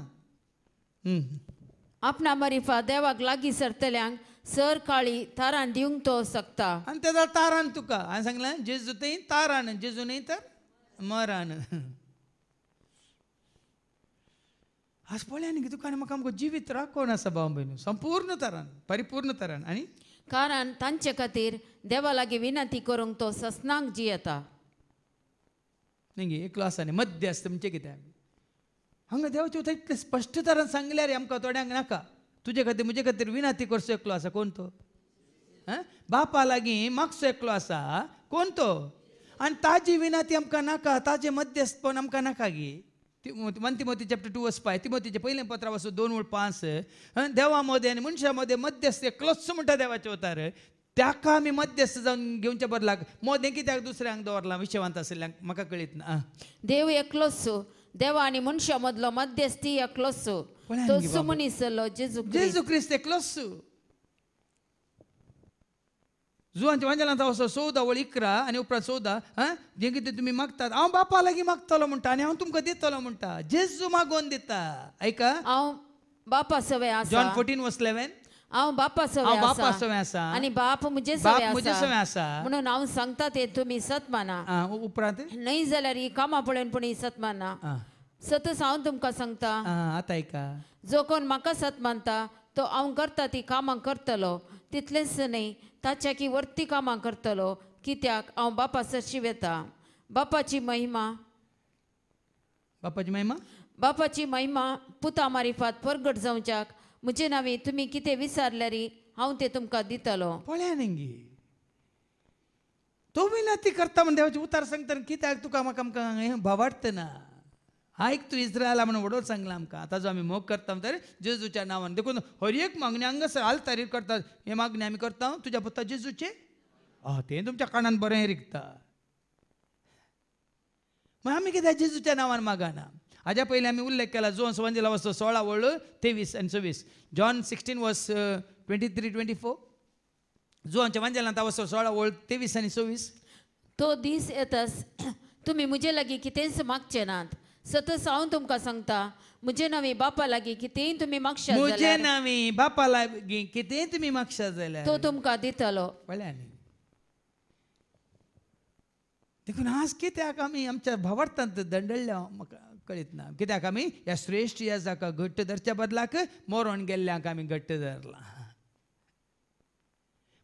आपणा मारिफा देवाक लागीं सरतल्यांक सर काळी तारान दिवंक तो सकता.
आनी तेदा तारान तुका हांवें सांगलें जेजू थंय तारान जेजू न्ही तर मरान. आज पळया न्ही तुका आनी म्हाका आमकां जिवीत राखोवन आसा भाव भयणू संपूर्ण तरान परिपूर्ण तरान आनी
कारण तांचे खातीर देवा लागीं विनंती करूंक तो ससनांक जियेता.
न्ही एकलो आसा न्ही मध्यस्थ म्हणजे कितें हांगा देवाचे थंय इतलें स्पश्ट तरान सांगल्यार आमकां थोड्यांक नाका तुजे खातीर म्हजे खातीर विनंती करचो एकलो आसा कोण तो बापा लागीं मागचो एकलो आसा कोण तो आनी ताजी विनंती आमकां नाका ताजे मध्यस्थपण आमकां नाका गे. 1 तिमोथी चॅप्टर 2:5 तिमोथीचें पयलें पत्रा वचून 2:5 देवा मदें आनी मनशा मदें मध्यस्थ एकलोच म्हणटा देवाचे अवतार ताका आमी मध्यस्थ जावन घेवच्या बदलाक मोदें कित्याक दुसऱ्यांक दवरलां विशेवांत आशिल्ल्यांक म्हाका कळीत ना.
देव एकलोच देवा आनी मनशा मदलो मध्यस्थी एकलोच तो सुमनीस जाल्लो जेजू
क्रिस्त एकलोच. जुवांच्या वांजलांत वचो 14 वळ 11 आनी उपरांत 14 जें कितें तुमी मागतात हांव बापा लागीं मागतलो म्हणटा आनी हांव तुमकां दितलो म्हणटा जेजू मागोवन दिता. ऐका
हांव बापा सवे आसा
जॉन 14:11
हांव बापा सवे
आसा
आनी बाप म्हजे
सवे आसा
म्हणून हांव सांगता ते तुमी सत माना.
उपरांत
न्हय जाल्यार ही कामां पळोवन पूण ही सत माना. सतच हांव तुमकां सांगता
आतां ऐका
जो कोण म्हाका सत मानता तो हांव करता ती कामां करतलो तितलेंच न्हय ताच्या की वर्ती कामां करतलो कित्याक हांव बापा सरशी वेता. बापाची महिमा पुता मारिफात परगट जावच्याक म्हजे नांवे तुमी कितें विचारल्यार हांव तें तुमकां दितलो.
पळया न्ही तो विनंती करता म्हण देवाचें उतार सांगता कित्याक तुका म्हाका आमकां भावाडटा ना. आयक तूं इस्रायला म्हणून व्हडोर सांगलां आमकां आतां जो आमी मोग करता तर जेजूच्या नांवान देखून हर एक मागणी हांगासर आलतारीर करतात हे मागणी आमी करता तुज्या पुता जेजूचे तें तुमच्या कानान बरें रिगता. मागीर आमी कित्याक जेजूच्या नांवान मागना. हाज्या पयलीं आमी उल्लेख केला जोन सुवांजेला वचो 16 वळ 23 आनी 26 जॉन 16:23-24 जोनच्या वांजेलांत वचो 16 वळ 23 आनी 26
तो दीस येताच तुमी म्हजे लागीं कितेंच मागचे नात. सतत हांव तुमकां सांगता म्हजे नांवे बापा लागीं कितेंय तुमी मागशात
म्हजे नांवे बापा लागीं कितेंय तुमी मागशात जाल्यार
तो तुमकां दितलो.
पळया न्ही देखून आज कित्याक आमी आमच्या भावार्थांत दंडळ्या म्हाका कळीत ना कित्याक आमी ह्या श्रेश्ठ येजाका घट्ट धरच्या बदलाक मरोन गेल्ल्यांक आमी घट्ट धरला.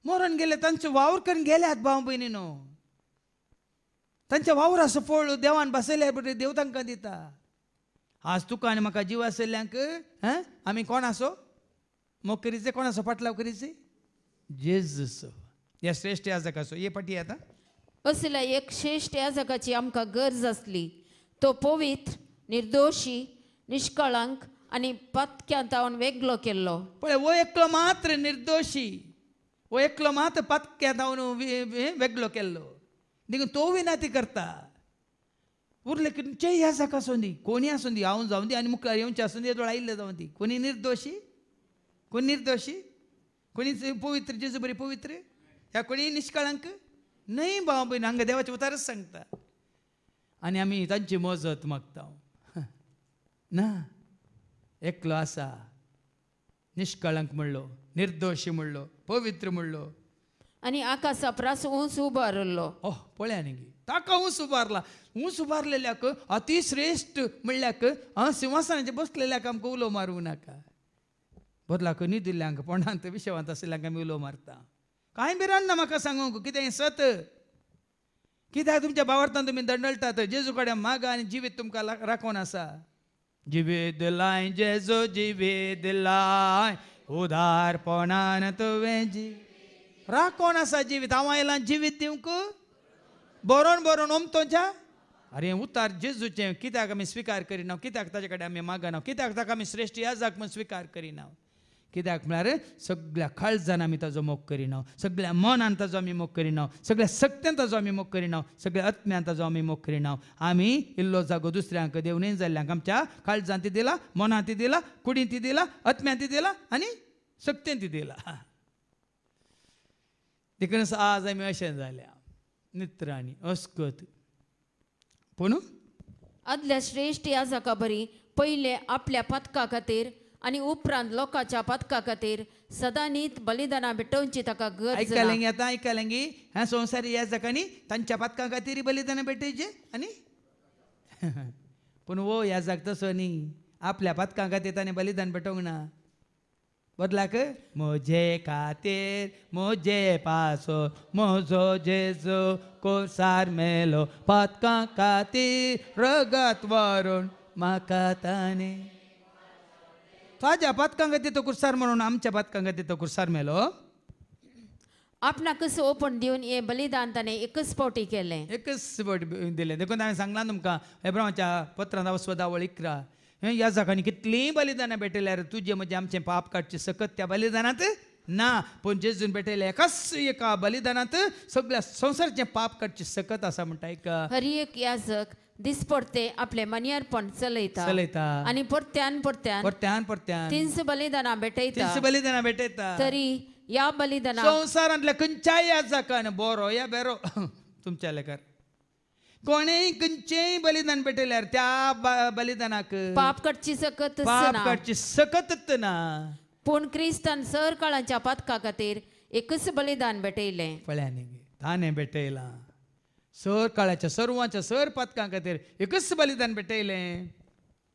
मरोन गेले तांचो वावर करून गेल्यात भाव भयणीनो तांच्या वावराचो फळ देवान बसयल्यार बरें देव तांकां दिता. आज तुका आनी म्हाका जीव आशिल्ल्यांक आमी कोण आसो मोग करीचे कोण आसो फाटलाव करीचे जेजूचो ह्या श्रेश्ठ याजकाचो हे पाटी आतां
असल्या एक श्रेश्ठ याजकाची आमकां गरज आसली. तो पवित्र निर्दोशी निष्कळंक आनी पत्क्यांतावन वेगळो केल्लो.
पळय वो एकलो मात्र निर्दोशी वो एकलो मात्र पत्क्यांतावन वेगळो केल्लो देखून तो विनंती करता उरले खंयचेय याजक आसूं दी कोणी आसूं दी हांव जावं दी आनी मुखार येवचें आसूं दी येदोळ आयिल्ले जावं दी कोणी निर्दोशी कोणी पवित्र जेजू बरी पवित्र ह्या कोणी निष्कळंक न्हय भाव भयण हांगा देवाचे उतारच सांगता आनी आमी तांची मजत मागता. ना एकलो आसा निष्कळंक म्हणलो निर्दोशी म्हणलो पवित्र म्हणलो
आनी आकाशा प्रास उंच उबारलो.
पळया न्ही ताका उंच उबारला उंच उबारलेल्याक अतिश्रेश्ठ म्हणल्याक सिंहासनाचेर बसलेल्याक आमकां उलो मारूंक नाका बदलाक न्हिदिल्ल्यांक पोंडांत विशेवांत आशिल्ल्यांक आमी उलो मारता. कांय बिरान ना म्हाका सांगूंक कितें सत कित्याक तुमच्या भावार्थान तुमी दंडळटात जेजू कडेन मागा आनी जिवीत तुमकां राखोवन आसा. जिवीत दिलाय जेजू जिवीत दिलाय उदारपणान तुवें जीव राखोन आसा जिवीत हांव आयलां जिवीत दिवंक बरोवन बरोवन ओमतोच्या अरे उतार जेजूचें कित्याक आमी स्विकार करिना कित्याक ताचे कडेन आमी मागना कित्याक ताका आमी श्रेश्ठ याजक म्हूण स्विकार करिना कित्याक म्हळ्यार सगळ्या काळजान आमी ताजो मोग करिना सगळ्या मनान ताजो आमी मोग करिना सगळ्या सक्त्यान ताजो आमी मोग करिना सगळ्या आत्म्यान ताजो आमी मोग करिना आमी इल्लो जागो दुसऱ्यांक देवून जाल्ल्यांक आमच्या काळजान ती दिला मनान ती दिला कुडीन ती दिला आत्म्यान ती दिला आनी सक्त्यान ती दिला देखूनच आज आमी अशें जाल्या नित्र आनी अस्कत पूण
आदल्या श्रेश्ठ याजका बरी पयले आपल्या पथका खातीर आनी उपरांत लोकांच्या पथका खातीर सदांच बलिदानां भेटोवची ताका गरज
आयकलें आतां आयकलें गी ह्या संवसारी याजकांनी तांच्या पथका खातीर बलिदानां भेटयचे आनी पूण वो याजक तसो न्ही आपल्या पथका खातीर ताणें बलिदान भेटोवंक ना बदलाक म्हजे खातीर म्हजे पासो म्हजो जेजू कोसार मेलो पथका खातीर रगत व्हरून म्हाका ताणें ताज्या पथकां खातीर तो कुर्सार म्हणून आमच्या पथकां खातीर तो कुर्सार मेलो
आपणाकच ओपण दिवन हे बलिदान ताणें एकच फावटी केलें
एकच फावट दिलें देखून हांवें सांगलां तुमकां एब्रामाच्या पत्रांत वस्वदावळ 11 ह्या जागांनी कितलीं बलिदानां भेटल्यार तुजें म्हजें आमचें पाप काडचें सकत त्या बलिदानांत ना पूण जेजून भेटयलें एकाच एका बलिदानांत सगळ्या संवसाराचें पाप काडचें सकत आसा म्हणटा एक
हर एक याजक दिसपडते आपले मनियारपण चलयता आनी परत्यान तिनस बलिदानां
भेटयता
तरी ह्या बलिदानां
संवसारांतल्या खंयच्याय याजकान बरो या बेरो तुमच्या लेकार कोणेय खंयचेय बलिदान भेटयल्यार त्या बलिदानाक
पाप काडची सकत
पाप काडची सकतच ना
पूण क्रिस्तान सर काळांच्या पथका खातीर एकच बलिदान भेटयलें
पळयानी ताणें भेटयलां सर काळाच्या सर्वांच्या सर पथकां खातीर एकच बलिदान भेटयलें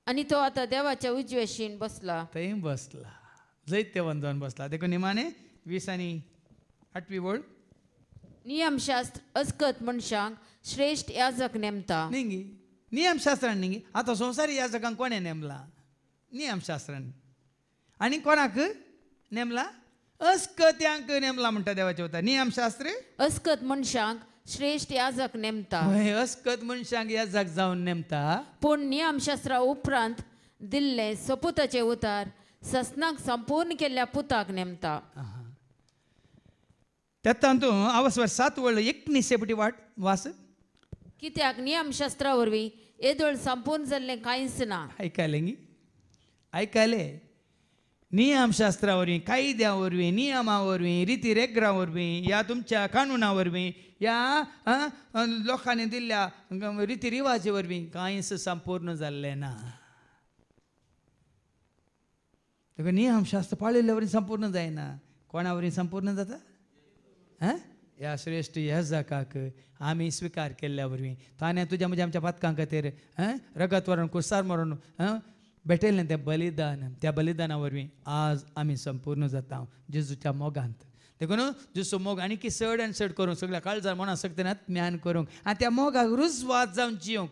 आनी तो आतां देवाच्या उजवेशीन बसला
थंय बसला जैत्यवन जावन बसला देखून निमाणे 20 आनी 8वी वळ
नियमशास्त्र अस्कत मनशांक श्रेष्ठ याजक नेमता
न्ही नियमशास्त्रान न्ही आतां संवसारी याजकांक कोणें नेमला नियमशास्त्रान आनी कोणाक नेमला अस्कत्यांक नेमला म्हणटा देवाचे उतर नियमशास्त्र
अस्कत मनशांक श्रेष्ठ याजक नेमता
अस्कत मनशांक याजक जावन नेमता
पूण नियमशास्त्रा उपरांत दिल्ले सपुताचे उतार ससनाक संपूर्ण केल्ल्या पुताक नेमता
तेतांतू आवसवर 7 वळ 19 सेपटी वास
कित्याक नियमशास्त्रा वरवीं येदोळ संपूर्ण जाल्लें कांयच ना
आयकले नियमशास्त्रा वरवीं कायद्या वरवीं नियमा वरवीं रिती रेगरा वरवीं या तुमच्या कानुना वरवीं या लोकांनी दिल्ल्या रिती रिवाजी वरवीं कांयच संपूर्ण जाल्लें ना देखून नियमशास्त्र पाळिल्ल्या वरवीं संपूर्ण जायना कोणा वरवीं संपूर्ण जाता ह्या श्रेश्ठ याजकाक आमी स्विकार केल्ल्या वरवीं ताणें तुज्या म्हज्या आमच्या पथकां खातीर रगत व्हरून कुर्सार मारून भेटयलें तें बलिदान त्या बलिदाना वरवीं आज आमी संपूर्ण जाता जेजूच्या मोगांत देखून जेजू मोग आनी की चड आनी चड करूंक सगळ्या काळजान मना सक्तीन ज्ञान करूंक आनी त्या मोगाक रुजवात जावन जियोंक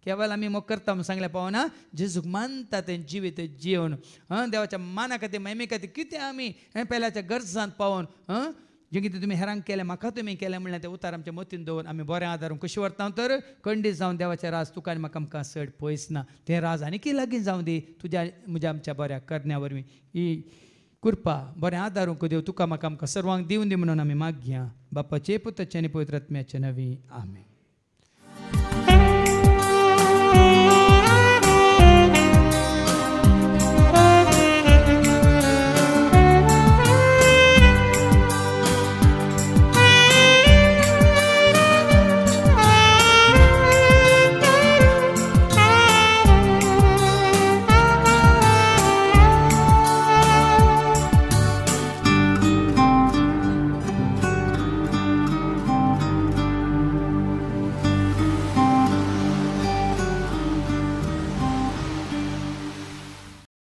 केवळ आमी मोग करता म्हणून सांगल्या पावना जेजूक मानता तें जिवीत जिवन देवाच्या माना खातीर महिमे खातीर कितें आमी पेल्याच्या गरजांत पावोन जें कितें तुमी हेरांक केलें म्हाका तुमी केलें म्हणलें तें उतार आमच्या मतीन दवरून आमी बरें आदारून कशें व्हरता तर खंडीत जावन देवाचें राज तुका आनी म्हाका आमकां चड पयस ना तें राज आनी की लागीं जावं दी तुज्या म्हज्या आमच्या बऱ्या करण्या वरवीं ही कृपा बरें आदारूंक देव तुका म्हाका आमकां सर्वांक दिवन दी म्हणून आमी मागया बापाचे पुताचे आनी पवित्र आत्म्याचे नवी आमेन.